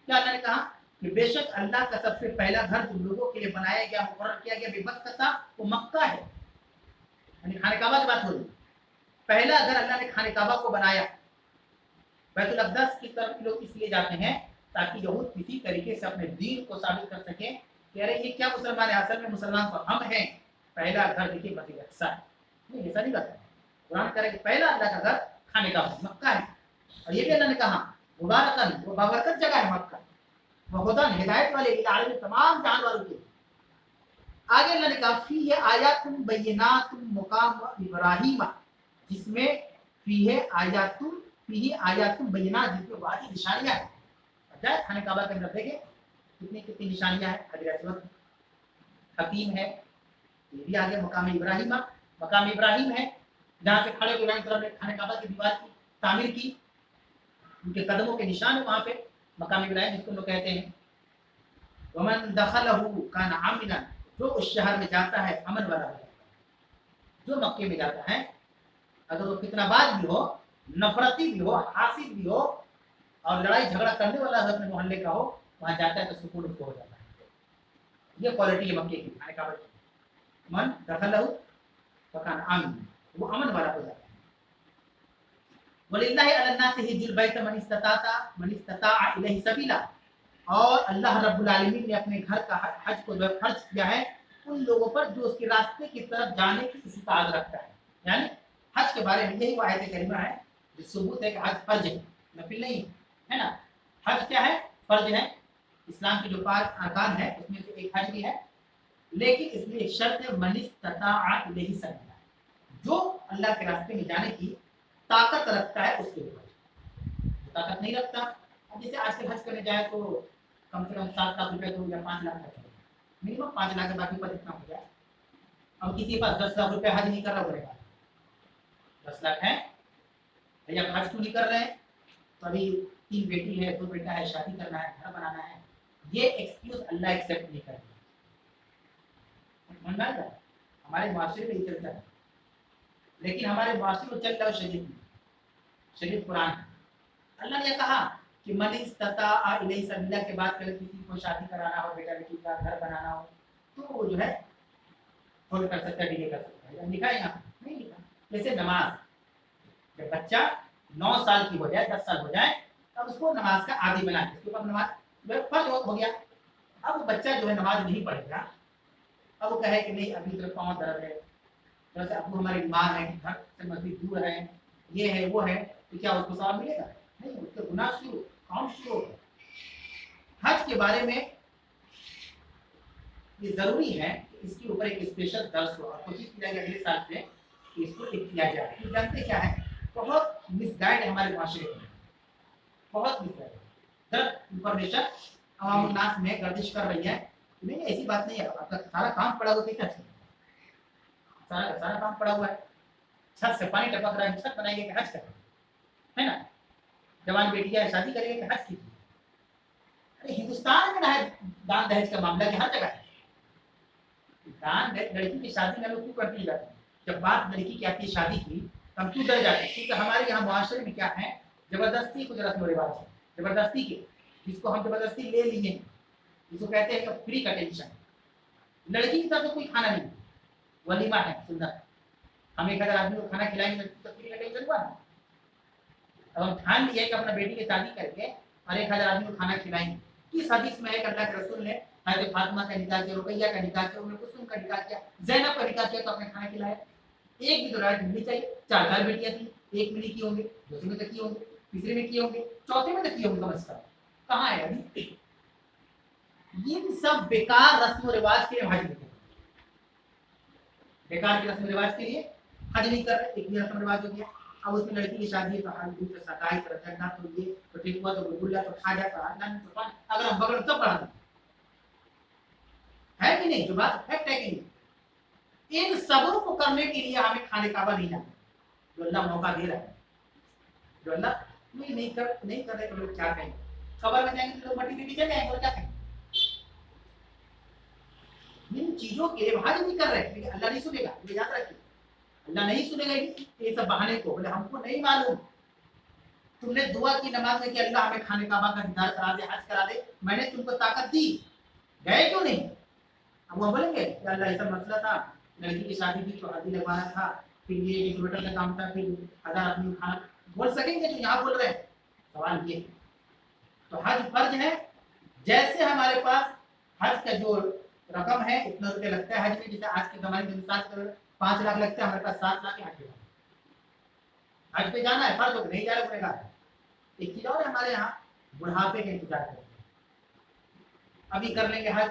क्या अल्लाह ने कहा कि बेशक अल्लाह का सबसे पहला घर जो लोगों के लिए बनाया गया, मुकर्रर किया गया, बेबक्कता, वो मक्का है, यानी खाने काबा की बात हो रही है। पहला घर अल्लाह ने खाने काबा को बनाया, बैतुल अक़दस की तरफ लोग इसलिए जाते हैं ताकि यहूद किसी तरीके से अपने दीन को साबित कर सके कि अरे ये क्या मुसलमान है, असल में मुसलमान तो हम हैं, पहला घर देखिए मस्जिद अक़सा है, नहीं ऐसा नहीं करता। कुरान कह रहा है कि पहला अल्लाह का घर खाने का मक्का है, और ये भी अल्लाह ने कहा मुबारकन, वो बाबरकत जगह है मक्का, वो हुदन हिदायत वाले लिल आलमीन, तमाम जान वालों के। आगे अल्लाह ने कहा फी है आयातुम बय्यिनातुम मुकाम इब्राहीम, जिसमें फी है आयातुम बय्यिनात, जिसमें वादी निशानियां हैं। अच्छा खाने काबा के अंदर देखें कितनी कितनी निशानियां हैं, हजर अस्वद हकीम है, ये भी आगे मकाम इब्राहीम है, जहाँ से खड़े इब्राहिम सल्लल्लाहु अलैहि वसल्लम ने खाने काबा की दीवार की तामीर की, उनके कदमों के निशान है वहाँ पे मकाम इब्राहिम जिसको लोग कहते हैं। वमन दखलहु कान आमिना, जो उस शहर में जाता है अमन वाला हो जाता है, जो मक्के में जाता है अगर वो फितनाबाज भी हो, नफरती भी हो, हासिद भी हो और लड़ाई झगड़ा करने वाला अपने मोहल्ले का हो, वहाँ जाता है तो सुकून उसको हो जाता है। ये क्वालिटी है मक्के की खाने काबा की, मन दखलहु फकान आमिन, वो अमन वाला हो जाता है। वलिल्लाहि अलन्नासि हिज्जुल बैत मन इस्तताअ इलैहि सबीला, और अल्लाह रब्बुल आलमीन ने अपने घर का हज को जो फर्ज किया है उन लोगों पर जो उसके रास्ते की तरफ जाने की इस्ताअत रखता है। यानी हज के बारे में यही वो आयत करीमा है जिस सबूत है कि हज फर्ज है, नफिल नहीं है ना। हज क्या है, फर्ज है, इस्लाम के जो 5 अरकान है उसमें से एक हज भी है, لیکن اس میں ایک شرط ہے من استطاع الیہ سبیلا، جو اللہ کے راستے میں جانے کی طاقت رکھتا ہے اس کے اوپر، طاقت نہیں رکھتا، اب جیسے آج کل حج کرنے جائے تو کم سے کم 7 لاکھ روپے تو یا 5 لاکھ کا منیمم 5 لاکھ کے باقی پر اتنا ہو جائے. اب کسی کے پاس 10 لاکھ روپے حج نہیں کر رہا بولے گا 10 لاکھ ہے بھیا حج کیوں نہیں کر رہے ہیں؟ تو ابھی 3 بیٹی ہے 2 بیٹا ہے، شادی کرنا ہے، گھر بنانا ہے، یہ ایکسکیوز اللہ ایکسیپٹ نہیں کرتا. ہمارے معاشرے میں یہ چلتا ہے، لیکن ہمارے معاشرے میں چل رہا ہے شریعت میں، شریعت قرآن. اللہ نے کہا کہ من استطاع الیہ سبیلا کے بعد اگر کسی کو شادی کرانا ہو، بیٹا بیٹی کا گھر بنانا ہو تو وہ جو ہے فوٹ کر سکتا ہے، ڈیلے کر سکتا ہے. لکھا ہے یہاں نہیں لکھا. جیسے نماز، جب بچہ 9 سال کی ہو جائے 10 سال ہو جائے تب اس کو نماز کا عادی بنا دیں، اس کے بعد نماز فرض ہو گیا. اب وہ بچہ جو ہے نماز نہیں پڑھے گا، اب وہ کہے کہ نہیں ابھی تو پاؤں درد ہے، جیسے ابو ہمارے بیمار ہیں، گھر سے مسجد دور ہے، یہ ہے وہ ہے، تو کیا اس کو ثواب ملے گا؟ نہیں، اس کے گناہ شروع کام شروع ہوگا. حج کے بارے میں یہ ضروری ہے کہ اس کے اوپر ایک اسپیشل درس ہو اور کوشش کی جائے اگلے سال سے کہ اس کو ایک کیا جائے. یہ جانتے کیا ہے، بہت مس گائڈ ہے ہمارے معاشرے میں، بہت مس گائڈ ہے. غلط انفارمیشن عوام الناس میں گردش کر رہی ہے. نہیں ایسی بات نہیں ہے، آپ کا سارا کام پڑا ہوا کیسا ہے، سارا کام پڑا ہوا ہے. چھت سے پانی ٹپک رہا ہے، چھت بنائیں گے کہ حج کریں ہے نا. جوان بیٹی ہے شادی کریں گے کہ حج کیجیے. ارے ہندوستان میں نہ ہے دان دہیج کا معاملہ کہ ہر جگہ ہے. دان لڑکی کی شادی میں لوگ کیوں کرتی جاتے ہیں؟ جب بات لڑکی کی آتی ہے شادی کی تو ہم کیوں ڈر جاتے ہیں؟ کیونکہ ہمارے یہاں معاشرے میں کیا ہے، زبردستی کچھ رسم و رواج ہے، زبردستی کے جس کو ہم زبردستی لے لیے، جس کو کہتے ہیں کہ فری کا ٹینشن. لڑکی کی طرف سے کوئی کھانا نہیں، ولیمہ ہے سندر، ہم 1000 آدمی کو کھانا کھلائیں گے تو فری کا ٹینشن ہوا نا. اب ہم ٹھان لیے کہ اپنا بیٹی کی شادی کر کے اور 1000 آدمی کو کھانا کھلائیں گے. کس حدیث میں ہے کہ اللہ کے رسول نے حضرت فاطمہ کا نکاح کیا، رقیہ کا نکاح کیا، ام کلثوم کا نکاح کیا، زینب کا نکاح کیا تو اپنے کھانا کھلایا؟ ایک بھی تو رائٹ ملنی چاہیے. 4 بیٹیاں تھیں، ایک میں نہیں کی ہوں گے، دوسرے میں تو کی ہوں گے، تیسرے میں کی ہوں گے، چوتھے میں تو کی ہوں گے. کم از کم کہاں ہے ابھی؟ یہ سب بیکار رسم و رواج کے لیے حج نہیں، بیکار کی رسم و رواج کے لیے حج نہیں کر رہے. ایک بھی رسم و رواج ہو گیا. اب اس میں لڑکی کی شادی ہے تو حج تو سدائی کر رکھنا تو یہ تو ٹھیک ہوا تو گلا تو کھا جاتا ہے. اگر ہم بغل سب پڑھا ہے کہ نہیں، جو بات فیکٹ ہے کہ نہیں. ان سبوں کو کرنے کے لیے ہمیں کھانے کعبہ نہیں جانا، جو اللہ موقع دے رہا ہے، جو اللہ نہیں کر رہے تو لوگ کیا کہیں گے؟ قبر میں جائیں گے تو لوگ مٹی کے پیچھے جائیں گے اور کیا کہیں گے؟ ان چیزوں کے لیے حج نہیں کر رہے لیکن اللہ نہیں سنے گا. یہ یاد رکھیے، اللہ نہیں سنے گا یہ سب بہانے کو. بولے ہم کو نہیں معلوم، تم نے دعا کی نماز میں کہ اللہ ہمیں کھانے کعبہ کا دیدار کرا دے، حج کرا دے، میں نے تم کو طاقت دی، گئے کیوں نہیں؟ اب وہ بولیں گے کہ اللہ ایسا مسئلہ تھا، لڑکی کی شادی تھی تو حاضی لگوانا تھا، پھر یہ انویٹر کا کام تھا، پھر 1000 آدمی کھانا. بول سکیں گے جو یہاں بول رہے ہیں؟ سوال یہ تو حج فرض ہے. جیسے ہمارے پاس حج کا جو رقم ہے اتنا روپے لگتا ہے حج میں، جیسے آج کے زمانے میں 5 لاکھ لگتا ہے، ہمارے پاس 7 لاکھ حج پہ حج پہ جانا ہے فرض ہو، نہیں جانا پڑے گا. ایک چیز اور ہے، ہمارے یہاں بڑھاپے کا انتظار کرتے ہیں. ابھی کر لیں گے حج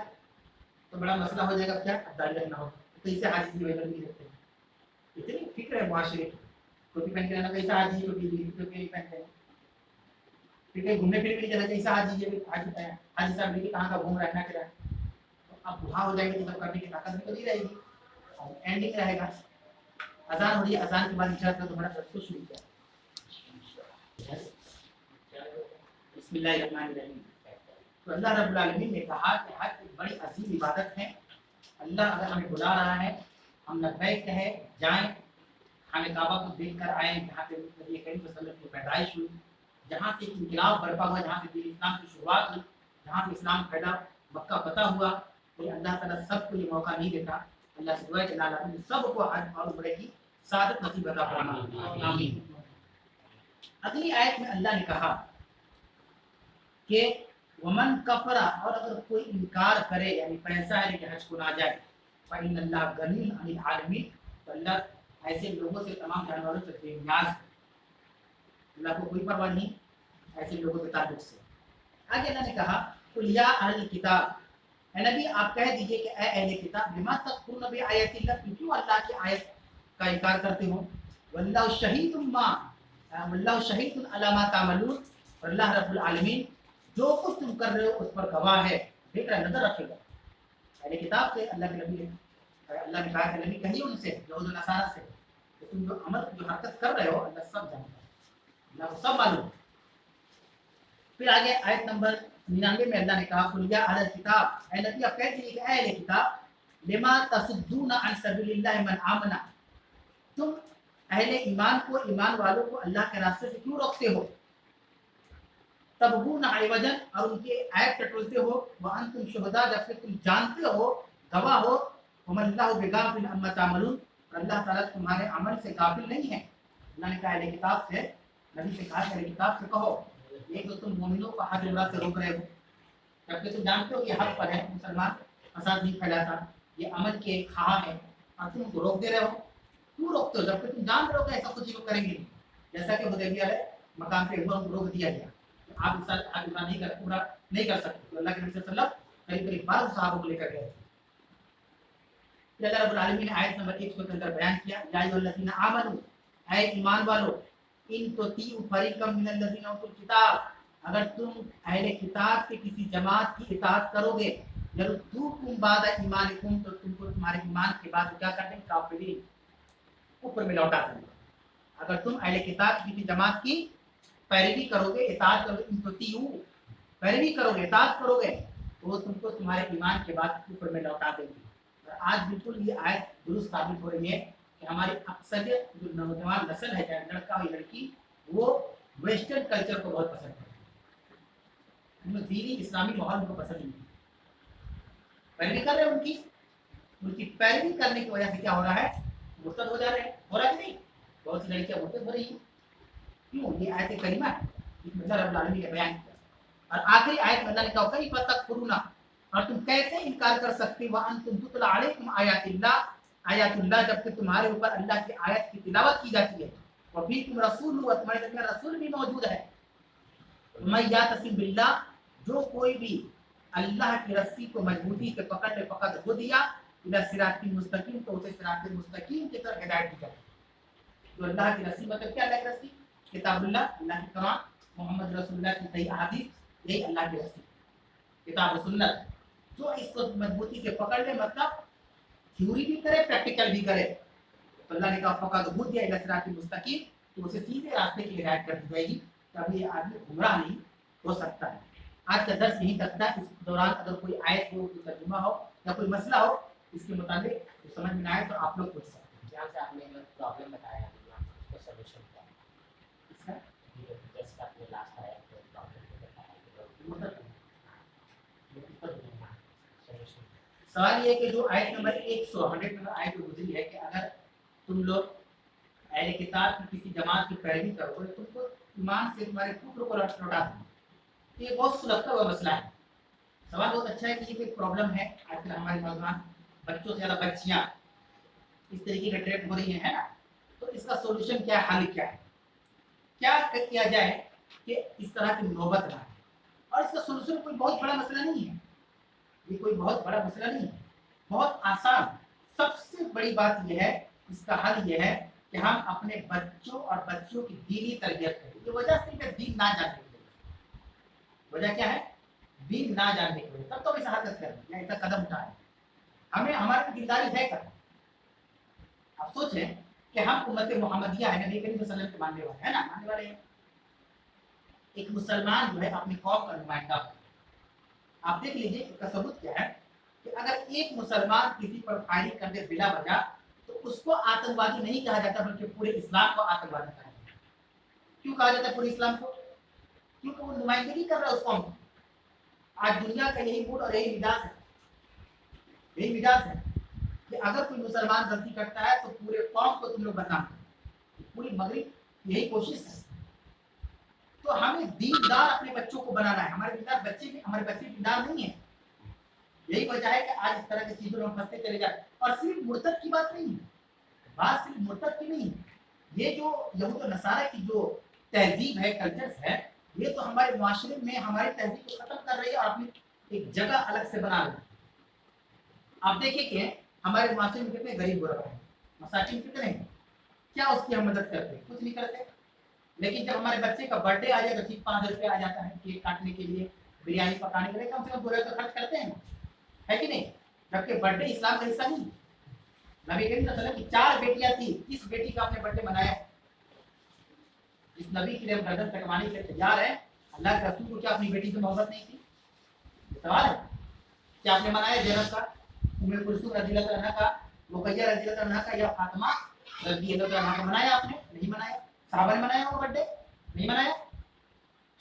تو بڑا مسئلہ ہو جائے گا، کیا داڑھی رکھنا ہوگا تو اسے حج کی وجہ نہیں رکھتے ہیں. اتنی فکر ہے معاشرے کی. ٹوپی پہن کے رہنا کیسا حج ہے، ٹوپی پہنتے ہیں. پھر کہیں گھومنے پھرنے کی جگہ کیسا حج ہے، حج صاحب لیکن کہاں کا گھوم رہنا کیا ہے. اب بوڑھا ہو جائے گا تو سب کرنے کی طاقت بھی تو نہیں رہے گی، اینڈنگ رہے گا. اذان ہو رہی ہے، اذان کے بعد انشاءاللہ تمہارا سب کچھ شروع کیا. بسم اللہ الرحمن الرحیم. تو اللہ رب العالمین نے کہا کہ حج ایک بڑی عظیم عبادت ہے. اللہ اگر ہمیں بلا رہا ہے ہم لبیک کہیں، جائیں، خانہ کعبہ کو دیکھ کر آئیں جہاں پہ نبی کریم صلی اللہ علیہ وسلم کی پیدائش ہوئی، جہاں سے انقلاب برپا ہوا، جہاں سے دین اسلام کی شروعات ہوئی، جہاں پہ اسلام پھیلا، مکہ فتح ہوا. تو اللہ تعالیٰ سب کو یہ موقع نہیں دیتا. اللہ سے دعا ہے کہ اللہ العالمین سب کو حج اور عمرے کی سعادت نصیب عطا فرمائے، آمین. اگلی آیت میں اللہ نے کہا کہ ومن کفر، اور اگر کوئی انکار کرے یعنی پیسہ ہے لیکن حج کو نہ جائے، فإن اللہ غنی عن العالمین، تو اللہ ایسے لوگوں سے، تمام جانوروں سے بے نیاز ہے. اللہ کو کوئی پرواہ نہیں ایسے لوگوں کے تعلق سے. آگے اللہ نے کہا قل یا اہل کتاب، اے نبی آپ کہہ دیجئے کہ اے اہل کتاب لما تکفرون بآیات اللہ، کیوں اللہ کی آیت کا انکار کرتے ہو؟ واللہ شہید واللہ شہید علی ما تعملون، اور اللہ رب العالمین جو کچھ تم کر رہے ہو اس پر گواہ ہے، دیکھ رہا ہے، نظر رکھے گا۔ اہل کتاب سے اللہ کے نبی ہے، اللہ نے کہا کہ نبی کہیے ان سے یہود و نصارہ سے کہ تم جو عمل جو حرکت کر رہے ہو اللہ سب جانتا ہے، اللہ کو سب معلوم ہے۔ پھر آگے آیت نمبر 99 میں اللہ نے کہا قل یا اہل الکتاب، اے نبی آپ کہہ دیجیے کہ اے اہل کتاب لما تصدون عن سبیل اللہ من آمن، تم اہل ایمان کو، ایمان والوں کو اللہ کے راستے سے کیوں روکتے ہو؟ تبغون عوجا، اور ان کے عیب ٹٹولتے ہو، وانتم شہداء، جبکہ تم جانتے ہو، گواہ ہو، وما اللہ بغافل عما تعملون، اور اللہ تعالیٰ تمہارے عمل سے غافل نہیں ہے۔ اللہ نے کہا اہل کتاب سے، نبی سے کہا کہ اہل کتاب سے کہو یہ تو تم مومنوں کو حق عمرہ سے روک رہے ہو، جبکہ تم جانتے ہو یہ حق پر ہے، مسلمان فساد نہیں پھیلاتا، یہ عمل کے خواہاں ہے، اور تم کو روک دے رہے ہو۔ کیوں روکتے ہو جبکہ تم جان رہے ہو کہ ایسا کچھ لوگ کریں گے نہیں؟ جیسا کہ حدیبیہ ہے مقام پہ عمرہ کو روک دیا گیا، آپ اس سال حج عمرہ نہیں کر سکتے، تو اللہ کے نبی صلی اللہ علیہ وسلم قریب قریب 12 صحابوں کو لے کر گئے۔ پھر اللہ رب العالمین نے آیت نمبر 100 کے اندر بیان کیا یا ایھا الذین آمنوا، اے ایمان والو، ان تطیعوا فریقا من الذین اوتوا الکتاب، اگر تم اہل کتاب کے کسی جماعت کی اطاعت کرو گے، یردوکم بعد ایمانکم، تو تم کو تمہارے ایمان کے بعد کیا کر دیں؟ کافرین، اوپر میں لوٹا دیں گے۔ اگر تم اہل کتاب کی کسی جماعت کی پیروی کرو گے، اطاعت کرو گے، ان تطیعوا پیروی کرو گے، اطاعت کرو گے، تو وہ تم کو تمہارے ایمان کے بعد اوپر میں لوٹا دیں گے۔ اور آج بالکل یہ آیت درست ثابت ہو رہی ہے کہ ہماری اکثریت جو نوجوان نسل ہے، چاہے لڑکا ہو یا لڑکی، وہ ویسٹرن کلچر کو بہت پسند کرتے ہیں، دینی اسلامی ماحول کو پسند نہیں ہے، پیروی کر رہے ہیں ان کی پیروی کرنے کی وجہ سے کیا ہو رہا ہے؟ مرتد ہو جا رہے ہیں، ہو رہا ہے کہ نہیں؟ بہت سی لڑکیاں مرتد ہو رہی ہیں، کیوں؟ یہ آیت کریمہ ہے جس میں اللہ رب العالمین نے بیان کیا۔ اور آخری آیت میں اللہ نے کہا کیف تکفرون، اور تم کیسے انکار کر سکتے وانتم تتلی علیکم آیات اللہ، جبکہ تمہارے اوپر اللہ کی آیت کی تلاوت کی جاتی ہے، وفیکم رسول، اور تمہارے درمیان رسول بھی موجود ہے۔ من یعتصم باللہ، جو کوئی بھی اللہ کی رسی کو مضبوطی سے پکڑ لے فقط ہدی الی صراط مستقیم، تو اسے صراط مستقیم کی طرف ہدایت دی جاتی ہے۔ جو اللہ کی رسی مطلب کیا؟ اللہ کی رسی کتاب اللہ، اللہ کی قرآن، محمد رسول اللہ کی صحیح احادیث، یہی اللہ کی رسی کتاب و سنت۔ جو اس کو مضبوطی سے پکڑ لے، مطلب تھیوری بھی کرے پریکٹیکل بھی کرے، تو اللہ نے کہا فقط ہدی الی صراط مستقیم، تو اسے سیدھے راستے کی ہدایت کر دی جائے گی، تبھی یہ آدمی گمراہ نہیں ہو سکتا ہے۔ آج کا درس یہیں تک تھا، اس دوران اگر کوئی آیت ہو، کوئی ترجمہ ہو یا کوئی مسئلہ ہو اس کے مطابق تو سمجھ میں آئے تو آپ لوگ پوچھ سکتے ہیں۔ جہاں سے آپ نے پرابلم بتایا اس کا سولوشن کیا ہے؟ اس کا جیسے آپ نے لاسٹ آیا تو پرابلم کو بتایا مطلب سولوشن۔ سوال یہ ہے کہ جو آیت نمبر 100 نمبر آیت گزری ہے کہ اگر تم لوگ اہل کتاب کی کسی جماعت کی پیروی کرو گے، تم کو ایمان سے تمہارے کفر کو لوٹا دیں گے، یہ بہت سلگتا ہوا مسئلہ ہے۔ سوال بہت اچھا ہے کہ یہ کوئی پرابلم ہے، آج کل ہمارے نوجوان بچوں سے زیادہ بچیاں اس طریقے کا ٹریپ ہو رہی ہیں، ہے نا؟ تو اس کا سولوشن کیا ہے، حل کیا ہے، کیا کیا جائے کہ اس طرح کی نوبت نہ آئے؟ اور اس کا سولوشن کوئی بہت بڑا مسئلہ نہیں ہے، یہ کوئی بہت بڑا مسئلہ نہیں ہے، بہت آسان۔ سب سے بڑی بات یہ ہے، اس کا حل یہ ہے کہ ہم اپنے بچوں اور بچوں کی دینی تربیت کریں۔ یہ وجہ صرف ہے دین نہ جاننے کی وجہ کیا ہے؟ دین نہ جاننے کی وجہ، تب تو ایسا حرکت کریں یا ایسا قدم اٹھائیں، ہمیں ہماری دینداری ہے کرنا۔ آپ سوچیں کہ ہم امت محمدیہ ہے، نبی کریم صلی اللہ علیہ وسلم کے ماننے والے ہیں نا، ماننے والے ہیں۔ ایک مسلمان جو ہے اپنی قوم کا نمائندہ ہوتا ہے۔ آپ دیکھ لیجیے اس کا ثبوت کیا ہے کہ اگر ایک مسلمان کسی پر فائرنگ کر دے بلا وجہ تو اس کو آتنکوادی نہیں کہا جاتا، بلکہ پورے اسلام کو آتنکوادی کہا جاتا ہے۔ کیوں کہا جاتا ہے پورے اسلام کو؟ کیونکہ وہ نمائندگی کر رہا ہے اس قوم کی۔ آج دنیا کا یہی موڈ اور یہی مزاج ہے، یہی مزاج ہے کہ اگر کوئی مسلمان غلطی کرتا ہے تو پورے قوم کو تم لوگ بدنام کرو، پوری مغرب یہی کوشش ہے۔ تو ہمیں دیندار اپنے بچوں کو بنانا ہے، ہمارے بچے دیندار نہیں ہیں۔ یہی وجہ ہے کہ آج اس طرح کی چیزوں میں پھنستے چلے جاتے۔ اور صرف مرتد کی بات نہیں ہے، بات صرف مرتد کی نہیں ہے، یہ جو یہود و نصارہ کی جو تہذیب ہے، کلچرز ہے، یہ تو ہمارے معاشرے میں ہماری تہذیب کو ختم کر رہی ہے اور اپنی ایک جگہ الگ سے بنا رہی ہے۔ आप देखिए कि हमारे माशरे में कितने गरीब गुरबा हैं, मसाकिन कितने हैं, क्या उसकी हम मदद करते हैं? कुछ नहीं करते। लेकिन जब हमारे बच्चे का बर्थडे आ जाए तो ठीक 5 रुपये आ जाता है केक काटने के लिए, बिरयानी पकाने के लिए, कम से कम 2 रुपये तो खर्च करते हैं, है कि नहीं? जबकि बर्थडे इस्लाम का हिस्सा नहीं। नबी करीम सल्लल्लाहु अलैहि वसल्लम की 4 बेटियां थी, किस बेटी का आपने बर्थडे मनाया? इस नबी के लिए हम गर्दन कटवाने के लिए तैयार है। अल्लाह के रसूल को क्या अपनी बेटी से मोहब्बत नहीं थी? सवाल है। क्या आपने मनाया ज़ैनब का, उम्मे कुलसूम रज़ियल्लाहु अन्हा का, रुक़य्या रज़ियल्लाहु अन्हा का या फातिमा रज़ियल्लाहु अन्हा का मनाया आपने? नहीं मनाया। सहाबा ने मनाया होगा बर्थडे? नहीं मनाया।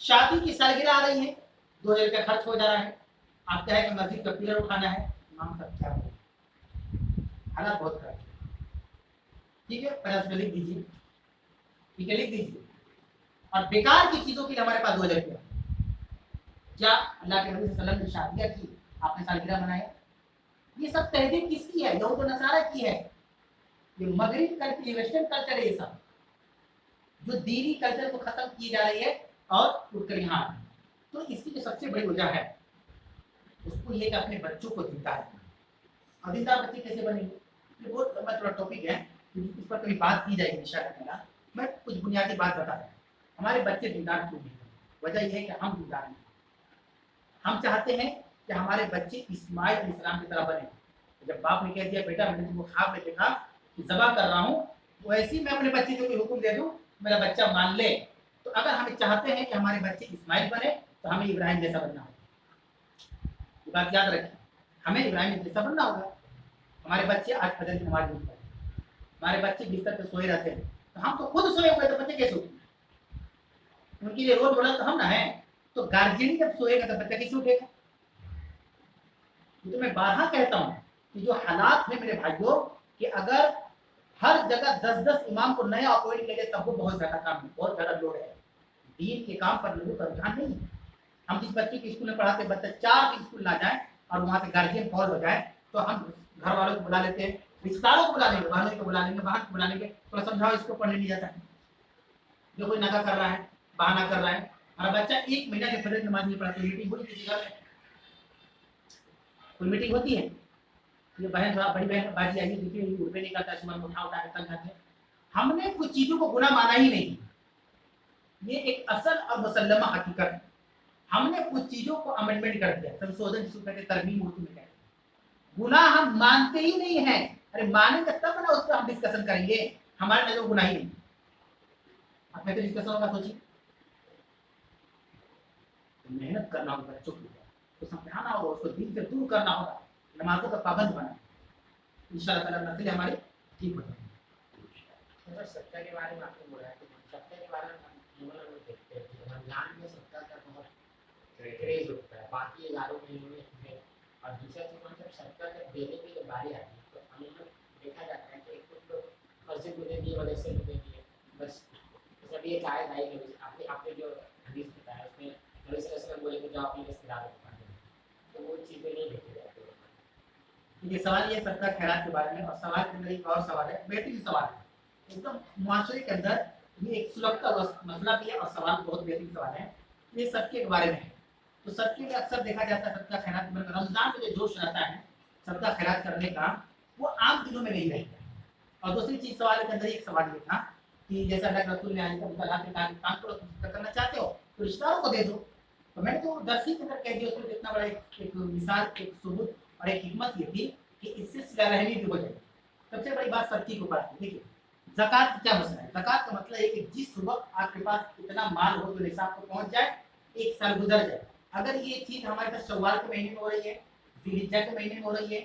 शादी की सालगिरह आ रही है, 2000 का खर्च हो जा रहा है, आप क्या है कि मस्जिद का पिलर उठाना है, इमाम साहब क्या बोले? हालात बहुत खराब है। ठीक है, पैसा लिख दीजिए, ठीक है लिख दीजिए। और बेकार की चीजों के लिए हमारे पास 2000 रुपया। क्या अल्लाह के नबी सल्लल्लाहु अलैहि वसल्लम ने शादियां की, आपने सालगिरह मनाया? ये सब तहजीब किसकी है? यहूद और नसारा की है। ये मगरिब कल्चर, वेस्टर्न कल्चर है, ये सब जो दीनी कल्चर को खत्म की जा रही है और उठकर यहाँ। तो इसकी जो सबसे बड़ी वजह है उसको ये कि अपने बच्चों को दीनदार बनाना। और दीनदार बच्चे कैसे बनेंगे? ये बहुत लंबा थोड़ा टॉपिक है, इस पर कभी बात की जाएगी इंशाअल्लाह। मैं कुछ बुनियादी बात बता रहा हूँ। हमारे बच्चे दीनदार क्यों नहीं? वजह यह है कि हम दीनदार नहीं। हम चाहते हैं कि हमारे बच्चे इस्माइल अलैहिस्सलाम की तरह बने। जब बाप ने कह दिया बेटा मैंने तुमको ख्वाब में देखा कि ज़बह कर रहा हूँ, तो ऐसे ही मैं अपने बच्चे को कोई हुक्म दे दूँ, मेरा बच्चा मान ले। तो अगर हम चाहते हैं कि हमारे बच्चे इस्माइल बने तो हमें इब्राहिम जैसा बनना होगा। ये बात याद रखें, हमें इब्राहिम जैसा बनना होगा। हमारे बच्चे आज फजर की नमाज नहीं पढ़ते, हमारे बच्चे बिस्तर पे सोए रहते हैं, तो हम तो खुद सोए हुए, तो बच्चे कैसे उठेंगे? उनके लिए रोज बोला तो हम ना है। तो गार्जियन जब सोएगा तो बच्चा कैसे उठेगा? तो मैं बारहा कहता हूँ कि जो हालात है मेरे भाइयों, कि अगर हर जगह 10-10 इमाम को नया अपॉइंट ले तब वो बहुत ज्यादा काम है, बहुत ज्यादा लोड है। दीन के काम पर लोगों का रुझान नहीं है। हम जिस बच्चे के स्कूल में पढ़ाते, बच्चा 4 दिन स्कूल ना जाए और वहां से गार्जियन कॉल बजाए, तो हम घर वालों को बुला लेते हैं, रिश्तेदारों को बुला लेंगे, बहनों को बुला लेंगे, बहन को बुला लेंगे, थोड़ा समझाओ इसको पढ़ने नहीं जाता है, जो कोई नशा कर रहा है, बहाना कर रहा है। हमारा बच्चा 1 महीना से फजर नमाज नहीं पढ़ा, मीटिंग हुई किसी घर में? कोई मीटिंग होती है? ये बहन थोड़ा बड़ी बहन बाजी आई, देखिए रुपये नहीं करता, सुबह उठा उठा के तंग करते। हमने कुछ चीजों को गुनाह माना ही नहीं। ये एक असल और मुसल्लमा हकीकत है। हमने कुछ चीजों को अमेंडमेंट कर दिया, संशोधन जिसको कहते हैं, तरमीम उर्दू में कहते हैं। गुनाह हम मानते ही नहीं है। अरे मानेंगे तब ना उस पर हम डिस्कशन करेंगे, हमारे नजर गुनाह ही नहीं। अपने तो डिस्कशन होगा, सोचिए। मेहनत करना होगा बच्चों के लिए, तो समझाना होगा, उसको दिन से दूर करना होगा, नमाजों का पाबंद बनाना। इंशाअल्लाह ताला नस्ल हमारी ठीक हो जाएगी। सत्ता के बारे में आपने बोला है, सत्ता के बारे में हम जीवन में देखते हैं कि रमजान में सत्ता का बहुत क्रेज होता है, बाकी 11 महीनों में। और दूसरा चीज जब सत्ता का देने की जब बारी आती है तो हम लोग देखा जाता है कि कुछ लोग मस्जिद में दे दिए, मदरसे में दे दिए, बस सब ये चाहे भाई के आपने आपने जो हदीस बताया उसमें नबी सल्लल्लाहु अलैहि वसल्लम बोले कि जो अपने रिश्तेदारों को पढ़ दें, तो वो चीज़ें नहीं देखी जाती। ये सवाल ये सबका खैरात के बारे में, और सवाल के अंदर एक और सवाल है, बेहतरीन सवाल है, एकदम मुआशरे के अंदर ये एक सुलगता मसला भी है, और सवाल बहुत बेहतरीन सवाल है। ये सबके के बारे में है। तो सबके लिए अक्सर देखा जाता है सबका खैरात में, रमजान में जो जोश रहता है सबका खैरात करने का, वो आम दिनों में नहीं रहता है। और दूसरी चीज सवाल के अंदर एक सवाल ये था कि जैसा अल्लाह के रसूल ने आने का काम को करना चाहते हो तो रिश्तेदारों को दे दो। तो मैंने तो दरसी के अंदर कह दिया, उसमें इतना बड़ा एक मिसाल, एक सबूत और एक हिकमत ये थी कि इससे सिला रहमी भी हो जाएगी। सबसे बड़ी बात सबकी को पता है। देखिए ज़कात का क्या मसला है? ज़कात का मतलब है कि जिस वक्त आपके पास इतना माल हो, तो निसाब को पहुंच जाए, 1 साल गुजर जाए। अगर ये चीज हमारे पास शव्वाल के महीने में हो रही है, ज़िलहिज्जा के महीने में हो रही है,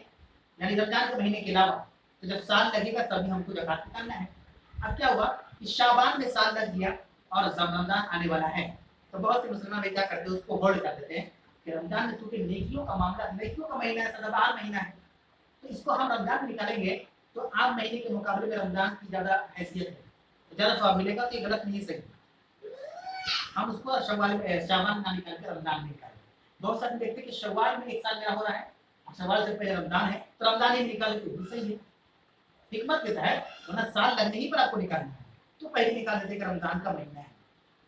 यानी रमजान के महीने के अलावा, तो जब साल लगेगा तभी हमको ज़कात निकालना है। अब क्या हुआ कि शाबान में साल लग गया और रमजान आने वाला है, तो बहुत से मुसलमान क्या करते हैं, उसको होल्ड कर देते हैं कि रमजान में चूंकि नेकियों का मामला, नेकियों का महीना है, सदाबहार महीना है, तो इसको हम रमजान में निकालेंगे तो आम महीने के मुकाबले में रमजान की ज्यादा हैसियत है, तो ज्यादा स्वाब मिलेगा। तो ये गलत नहीं, सही। हम उसको शाबान ना निकाल के रमजान में निकालें। बहुत सारे देखते कि शव्वाल में 1 साल मेरा हो रहा है, शव्वाल से पहले रमजान है, तो रमजान ही निकाले, तो सही है, हिकमत देता है, वरना साल लगने ही पर आपको निकालना है, तो पहले निकाल देते कि रमजान का महीना है।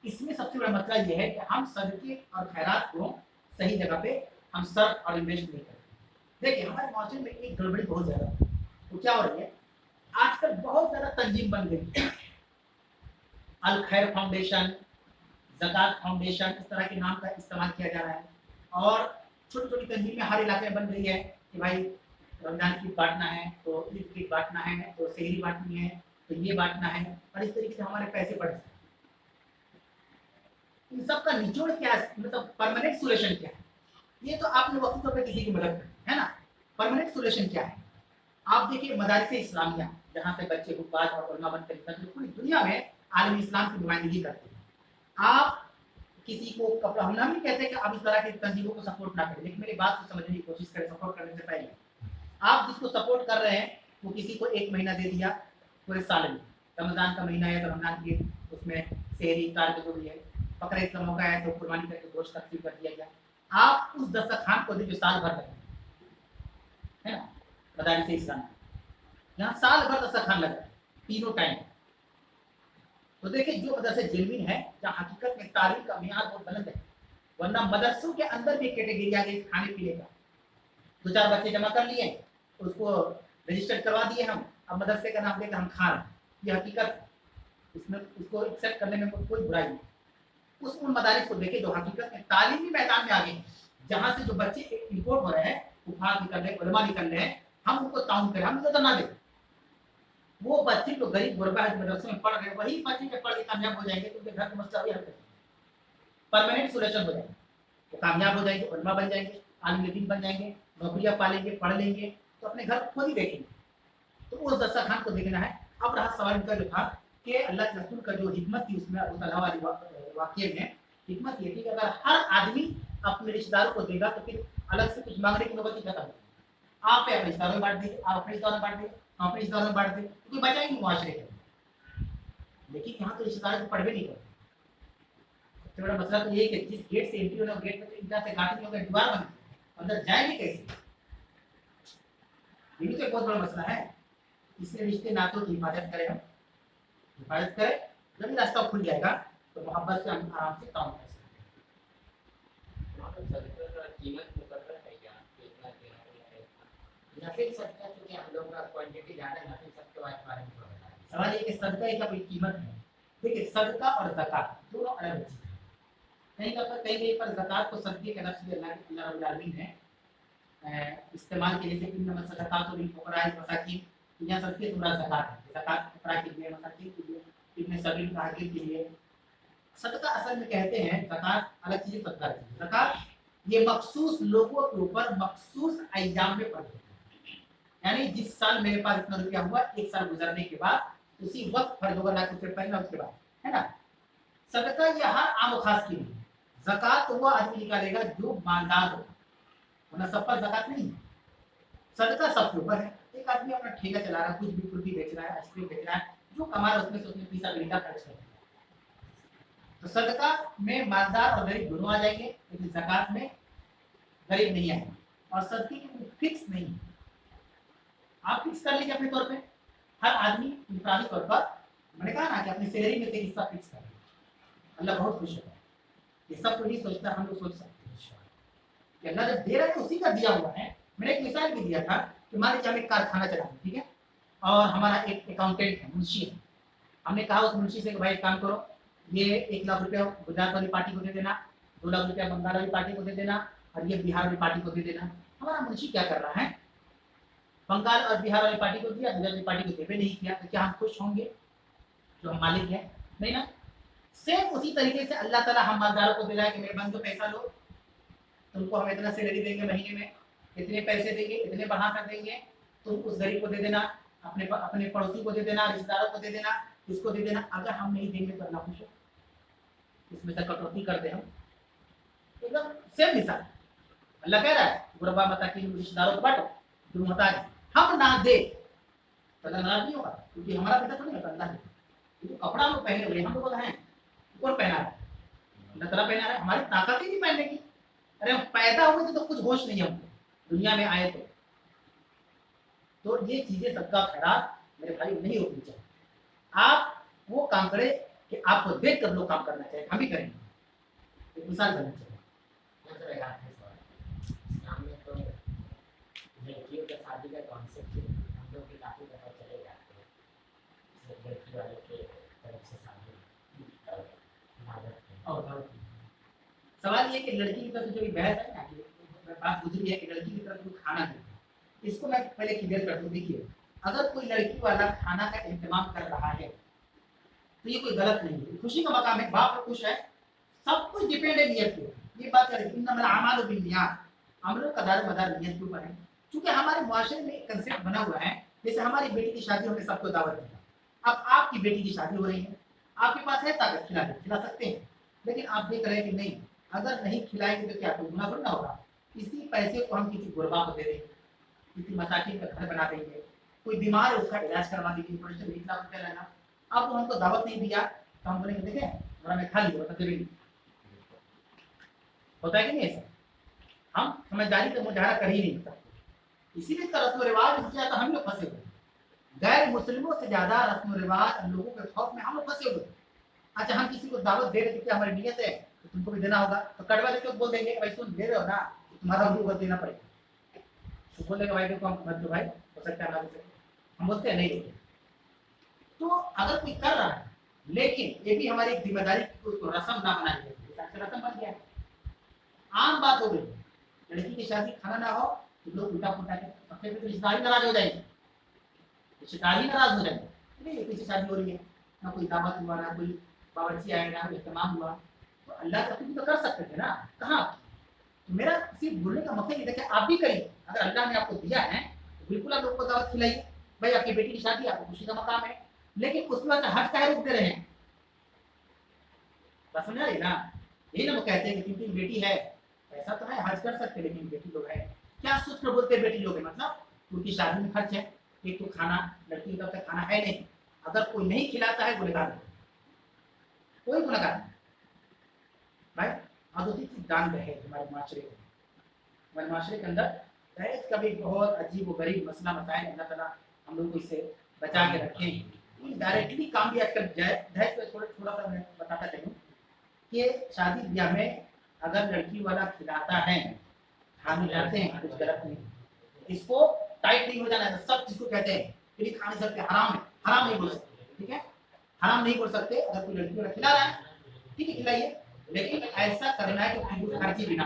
इसमें सबसे बड़ा मसला यह है कि हम सदके और खैरात को सही जगह पे हम सर्फ और इन्वेस्ट नहीं करते। देखिए हमारे माशरे में एक गड़बड़ी बहुत ज्यादा है। वो क्या हो रही है, आजकल बहुत ज्यादा तंजीम बन गई है। अल खैर फाउंडेशन, ज़कात फाउंडेशन, इस तरह के नाम का इस्तेमाल किया जा रहा है। और छोटी छोटी तंजीमें हर इलाके में बन रही है कि भाई रमजान की बांटना है तो ईद की बांटना है तो सेहरी बांटनी है तो ये बांटना है, और इस तरीके से हमारे पैसे बढ़ जाते हैं। इन सब का निचोड़ क्या है, मतलब परमानेंट सोल्यूशन क्या है? ये तो आपने वक्ती तौर पर किसी की मदद करनी है ना। परमानेंट सोल्यूशन क्या है? आप देखिए मदारिस इस्लामिया, जहाँ पे बच्चे हुफ़ाज़ और उलमा बनकर निकलते हैं, पूरी दुनिया में आलम इस्लाम की नुमाइंदगी करते हैं। आप किसी को कपड़ा, हम नहीं कहते कि आप इस तरह की तंजीमों को सपोर्ट ना करें, लेकिन मेरी बात को समझने की कोशिश करें। सपोर्ट करने से पहले आप जिसको सपोर्ट कर रहे हैं वो किसी को 1 महीना दे दिया पूरे साल में, रमज़ान का महीना है तो रमज़ान की उसमें सेहरी इफ्तार जो भी है, बकरीद का मौका है तो कुर्बानी करके गोश्त तकसीम कर दिया गया। आप उस दस्तरखान को जो साल भर लगे, है ना, मदारिस इस्लाम यहाँ साल भर दस्तरखान लगा है, तीनों टाइम। तो देखिए जो मदरसे जेनविन है, जहाँ हकीकत में तालीम का मियार बहुत बुलंद है, वरना मदरसों के अंदर भी कैटेगरी आ गई खाने पीने का। 2-4 बच्चे जमा कर लिए, उसको रजिस्टर करवा दिए हम, अब मदरसे का नाम देकर हम खा रहे हैं। ये हकीकत है, इसमें उसको एक्सेप्ट करने में कोई बुराई नहीं। उस उन मदारिस को देखे जो हकीकत में तालीमी मैदान में आगे हैं, जहाँ से जो बच्चे इम्पोर्ट हो रहे हैं, कुफार निकल रहे हैं, उलमा निकल रहे हैं, हम उनको ताउन करें, हम उनको ना दें। वो बच्चे जो गरीब गुरबा मदरसे में पढ़ रहे हैं, वही बच्चे जब पढ़ के कामयाब हो जाएंगे तो उनके घर का मसला भी हल कर परमानेंट सोल्यूशन हो जाएगा। वो कामयाब हो जाएंगे, उलमा बन जाएंगे, आलिम दीन बन जाएंगे, नौकरियां पालेंगे, पढ़ लेंगे, तो अपने घर खुद ही देखेंगे। तो उस दस्तरखान को देखना है। अब रहा सवाल इनका जो था कि अल्लाह के रसूल का जो हिकमत थी उसमें, अबू तलहा वाली वाक़ये में हिकमत ये थी कि अगर हर आदमी अपने रिश्तेदारों को देगा तो फिर अलग से कुछ मांगने की नौबत ही खत्म। आप अपने रिश्तेदारों में बांट दीजिए, आप अपने रिश्तेदारों में बांट दीजिए, हम अपने रिश्तेदारों में बांट दें, तो कोई बचा ही नहीं मुआशरे के। लेकिन यहाँ तो रिश्तेदार को पढ़ भी नहीं करते। सबसे बड़ा मसला तो ये है कि जिस गेट से एंट्री होना, गेट में तो इंतजार से काफी लोग दीवार बन गई, अंदर जाएंगे कैसे? ये भी तो एक बहुत बड़ा मसला है। इसलिए रिश्ते नातों की हिफाजत करें, हम हिफाजत करें, जब भी रास्ता खुल जाएगा तो मोहब्बत से हम आराम से काम कर सकते हैं। या फिर सदका, क्योंकि हम लोग का क्वांटिटी ज़्यादा है, या फिर सबके बारे में थोड़ा बता दीजिए। सवाल ये कि सदका का कोई कीमत है? देखिए सदका और ज़कात दोनों अलग चीज़ है। कहीं पर ज़कात को सदके के लफ्ज़ से अल्लाह रब्बुल आलमीन ने इस्तेमाल के लिए, इन्नमा सदकातु लिल फुक़राइ वल मसाकीन, यहाँ सदके तुम्हारा ज़कात है, ज़कात फुक़रा के लिए, मसाकीन के लिए, इब्न सबील मुहाजिर के लिए। सदका असल में कहते हैं, ज़कात अलग चीज़, सदका अलग चीज़। ज़कात ये मखसूस लोगों के ऊपर मखसूस अय्याम में फर्ज होता है, यानी जिस साल मेरे पास इतना रुपया हुआ, एक साल गुजरने के बाद उसी वक्त फर्ज होगा, ना कुछ पहले उसके बाद, है ना। सदका ये हर आम खास के लिए। ज़कात वो आदमी निकालेगा जो मालदार हो, वरना सब पर ज़कात नहीं है। सदका सबके ऊपर है। एक आदमी अपना ठेका चला रहा है, कुछ भी कुल्फी बेच रहा है, आइसक्रीम बेच रहा है, जो कमा रहा है उसमें से उसने पैसा बिल्डा खर्च कर दिया। तो सदका में मालदार और गरीब दोनों आ जाएंगे, लेकिन ज़कात में गरीब नहीं आएंगे। और सदके की कोई फिक्स नहीं है, आप फिक्स कर लीजिए अपने तौर पे। हर आदमी इंफरादी तौर पर, मैंने कहा ना कि अपनी सैलरी में से हिस्सा फिक्स कर, अल्लाह बहुत खुश होगा। ये सब तो नहीं सोचता, हम लोग सोच सकते हैं कि अल्लाह जब दे रहा है तो उसी का दिया हुआ है। मैंने एक मिसाल भी दिया था कि मान लीजिए हम एक कारखाना चला रहे हैं, ठीक है, और हमारा एक अकाउंटेंट है, मुंशी है। हमने कहा उस मुंशी से कि भाई एक काम करो, ये 1 लाख रुपया गुजरात वाली पार्टी को दे देना, 2 लाख रुपया बंगाल वाली पार्टी को दे देना, और ये बिहार वाली पार्टी को दे देना। हमारा मुंशी क्या कर रहा है, बंगाल और बिहार वाली पार्टी को दिया, गुजरात वाली पार्टी को देवे नहीं किया, तो क्या हम खुश होंगे जो हम मालिक हैं? नहीं ना। सेम उसी तरीके से अल्लाह ताला हम मालदारों को दे रहा है कि मेरे बंदो पैसा लो, तुमको हम इतना सैलरी देंगे, महीने में इतने पैसे देंगे, इतने बढ़ा कर देंगे, तुम उस गरीब को दे देना, अपने पड़ोसी को दे देना, रिश्तेदारों को दे देना, इसको दे देना। अगर हम नहीं देंगे तो अल्लाह खुश हो, इसमें से कटौती कर दे हम। एकदम सेम मिसाल अल्लाह कह रहा है, गुरबा मसाकीन रिश्तेदारों को बांटो, जो मोहताज है। हम ना दे तो अल्लाह नाराज नहीं होगा, क्योंकि हमारा पैसा तो नहीं होता, अल्लाह है। तो कपड़ा हम लोग पहने हुए, हम लोग हैं, कौन पहना है? अल्लाह ताला पहना है। हमारी ताकत ही नहीं पहनने की। अरे हम पैदा हुए थे तो कुछ होश नहीं है हमको, दुनिया में आए तो ये चीजें सबका खैरात मेरे भाई नहीं होनी चाहिए। आप वो काम करें कि आपको देख कर लोग काम करना चाहिए, हम भी करेंगे, एक मिसाल बनना चाहिए। इस्लाम में तो सारे कॉन्सेप्ट हम लोग के काफ़ी पता चले जाते हैं लड़की वाले के तरफ से शादी और सवाल ये कि लड़की की तरफ जो बहस है ना कि बात गुजरी है कि लड़की की तरफ जो खाना है, इसको मैं पहले क्लियर कर दूं। देखिए, अगर कोई लड़की वाला खाना का इंतजाम कर रहा है तो ये कोई गलत नहीं है, खुशी का मकाम है, बाप खुश है, सब कुछ डिपेंड है नियत पे। ये बात करें इन्नमल अमालु बिन्नियात, अमलों का दारोमदार नियत के ऊपर है। क्योंकि हमारे मुआशरे में एक कंसेप्ट बना हुआ है, जैसे हमारी बेटी की शादी होने सबको दावत दिया। अब आपकी बेटी की शादी हो रही है, आपके पास है ताकत, खिला सकते हैं, लेकिन आप देख रहे हैं कि नहीं, अगर नहीं खिलाएंगे तो क्या कोई गुनाह थोड़ी ना होगा। इसी पैसे को हम किसी गुरबा को दे देंगे, किसी मसाकिन का घर बना देंगे, कोई बीमार है उसका इलाज करवा देंगे, 20 लाख रुपया लेना। अब वो हमको दावत नहीं दिया तो हम बोलेंगे देखें थोड़ा मैं खा लिया बता देंगे, होता है कि नहीं ऐसा? हम समझदारी का मुजाहरा कर ही नहीं सकते। इसीलिए तो रस्म रिवाज तो हम लोग फंसे हुए, गैर मुस्लिमों से ज्यादा रस्म रिवाज लोगों के खौफ में हम लोग फंसे हुए। अच्छा, हम किसी को दावत दे रहे थे, हमारी नीयत है तो तुमको भी देना होगा, तो कड़वा देते बोल देंगे भाई सुन दे रहे हो ना, तुम्हारा भी देना पड़ेगा। तो बोलेगा भाई देखो हम मत दो भाई, हो सकता है ना, हम बोलते हैं नहीं। तो अगर कोई कर रहा है, लेकिन ये भी हमारी जिम्मेदारी उसको रस्म ना बनाई जाए, रस्म बन गया, आम बात हो गई। लड़की की शादी खाना ना हो तो लोग उल्टा पुल्टा के सबसे पहले रिश्तेदार नाराज हो जाएंगे, रिश्तेदार ही नाराज हो जाएंगे, नहीं किसी शादी हो रही है, ना कोई दावत हुआ, ना कोई बावर्ची आया, ना कोई इस्तेमाल हुआ, तो अल्लाह का तो कर सकते थे ना, कहाँ? तो मेरा सिर्फ बोलने का मकसद ये था कि आप भी करिए, अगर अल्लाह ने आपको दिया है तो बिल्कुल आप लोग को दावत खिलाइए। भाई आपकी बेटी की शादी आपको खुशी का मकाम है, लेकिन उसके बाद हज काहे रोक दे रहे हैं? बात समझ आ रही ना? यही ना वो कहते हैं कि क्योंकि बेटी है, ऐसा तो है हज कर सकते, लेकिन बेटी लोग है, क्या सोच कर बोलते हैं बेटी लोग है? मतलब उनकी शादी में खर्च है, एक तो खाना, लड़की की तरफ से खाना है नहीं, अगर कोई नहीं खिलाता है गुनहगार, कोई गुनहगार भाई। और दूसरी चीज दान दहेज हमारे माशरे को, हमारे माशरे के अंदर दहेज का भी बहुत अजीब व गरीब मसला मसाइल, अल्लाह ताला हम लोग को इससे बचा के रखें। डायरेक्टली काम भी आजकल दहेज पे थोड़ा सा मैं बताता चलूँ कि शादी ब्याह में अगर लड़की वाला खिलाता है, खाने जाते हैं, कुछ गलत नहीं, इसको टाइट नहीं हो जाना है, सब चीज को कहते हैं कि खाने सकते, हराम है, हराम नहीं बोल सकते, ठीक है, हराम नहीं बोल सकते। अगर कोई लड़की वाला खिला रहा है ठीक है खिलाइए, लेकिन ऐसा करना है कि फजूल खर्ची भी ना,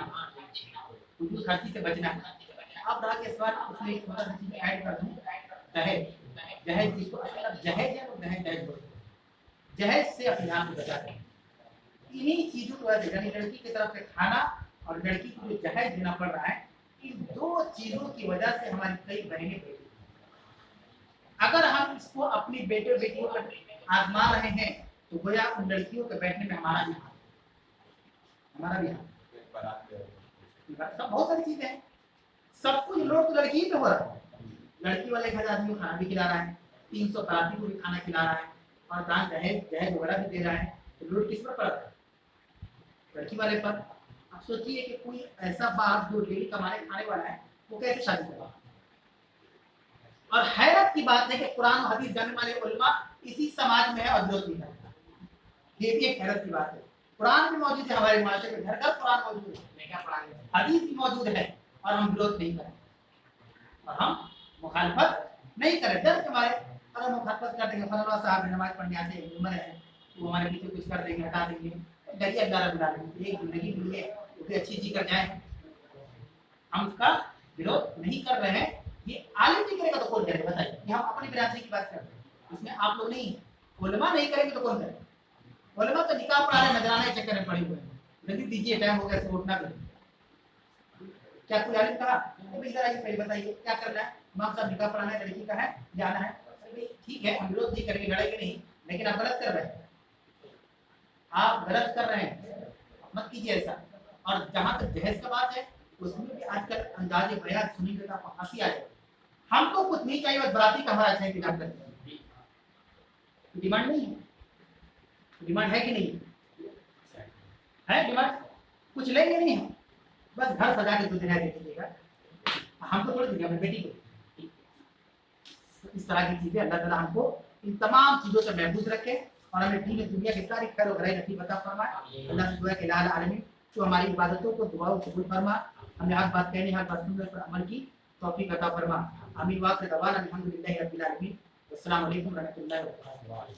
फजूल खर्ची से बचना है। अब रहा के सवाल, उसमें एक छोटा सा चीज ऐड कर दूं, दहेज, दहेज जिसको जहेज है वो दहेज बोलते हैं, जहेज से अपने आप को बचाते हैं। इन्हीं चीजों की वजह से, यानी लड़की की तरफ से खाना और लड़की को जो जहेज देना पड़ रहा है, इन दो चीजों की वजह से हमारी कई बहनें बेटी, अगर हम इसको अपनी बेटे बेटियों पर आजमा रहे हैं तो गोया उन लड़कियों के बैठने में हमारा भी हाथ, हमारा भी हाथ, सब बहुत सारी चीजें हैं, सब कुछ लोड तो लड़की पे हो रहा है। लड़की वाले घर आदमी को खाना भी खिला रहा है, 300 बराती को भी खाना खिला रहा है, और दान दहेज वगैरह भी दे रहा है, तो लोड किस पर पड़ रहा है? लड़की वाले पर। अब सोचिए कि कोई ऐसा बाप जो डेली कमाने खाने वाला है, वो कैसे शादी करेगा? और हैरत की बात है कि कुरान और हदीस जानने वाले उलमा इसी समाज में है और विरोध नहीं करता। ये भी एक हैरत की बात है, कुरान भी मौजूद है हमारे माशरे में, घर घर कुरान मौजूद है, हदीस भी मौजूद है, और हम विरोध नहीं करें और हम मुखालफत नहीं करें, डर के मारे। अगर मुखालफत कर देंगे, फलाना साहब नमाज पढ़ने आते हैं, उम्र है, वो हमारे पीछे कुछ कर देंगे, हटा देंगे, डरिए अल्लाह रब्बुल आलमीन, एक जिंदगी मिली है, उसे अच्छी जी कर जाए, हम उसका विरोध नहीं कर रहे हैं। ये आलिम नहीं करेगा तो कौन करेगा? बताइए, ये हम अपनी बिरादरी की बात कर रहे हैं, इसमें आप लोग नहीं, उलमा नहीं करेंगे तो कौन करेगा? उलमा तो निकाह पढ़ा रहे, नजराना के चक्कर में पड़े हुए हैं, जल्दी दीजिए टाइम हो गया तो उठना भी। क्या कोई आलिम कहा इधर आइए पहले बताइए क्या करना है? इमाम साहब निकाह पढ़ाना है, लड़की का है, जाना है, ठीक है, हम विरोध नहीं करेंगे, लड़ाई नहीं, लेकिन आप गलत कर रहे हैं, आप गलत कर रहे हैं, मत कीजिए ऐसा। और जहां तक दहेज का बात है, उसमें भी आजकल अंदाजे बयान सुनिएगा तो आपको हंसी आ जाएगी। हमको कुछ नहीं चाहिए, बस बराती का हमारा अच्छा इंतजाम करते हैं, डिमांड नहीं है, डिमांड है कि नहीं है? डिमांड कुछ लेंगे नहीं हम, बस घर सजा के दुल्हन दे दीजिएगा, हमको थोड़ी दीजिए अपनी बेटी को। इस तरह की चीजें अल्लाह ताला हमको इन तमाम चीजों से महफूज रखे और हमें दीन दुनिया की सारी खैर और भलाई नसीब अता फरमाए। अल्लाह से दुआ के इलाहा आलमीन तो हमारी इबादतों को दुआओं कबूल फरमा, हमें हर बात कहने हर बात सुनने पर अमल की तौफीक अता फरमा। آمین واخر دعوانا الحمد للہ رب العالمین. السلام علیکم ورحمۃ اللہ وبرکاتہ.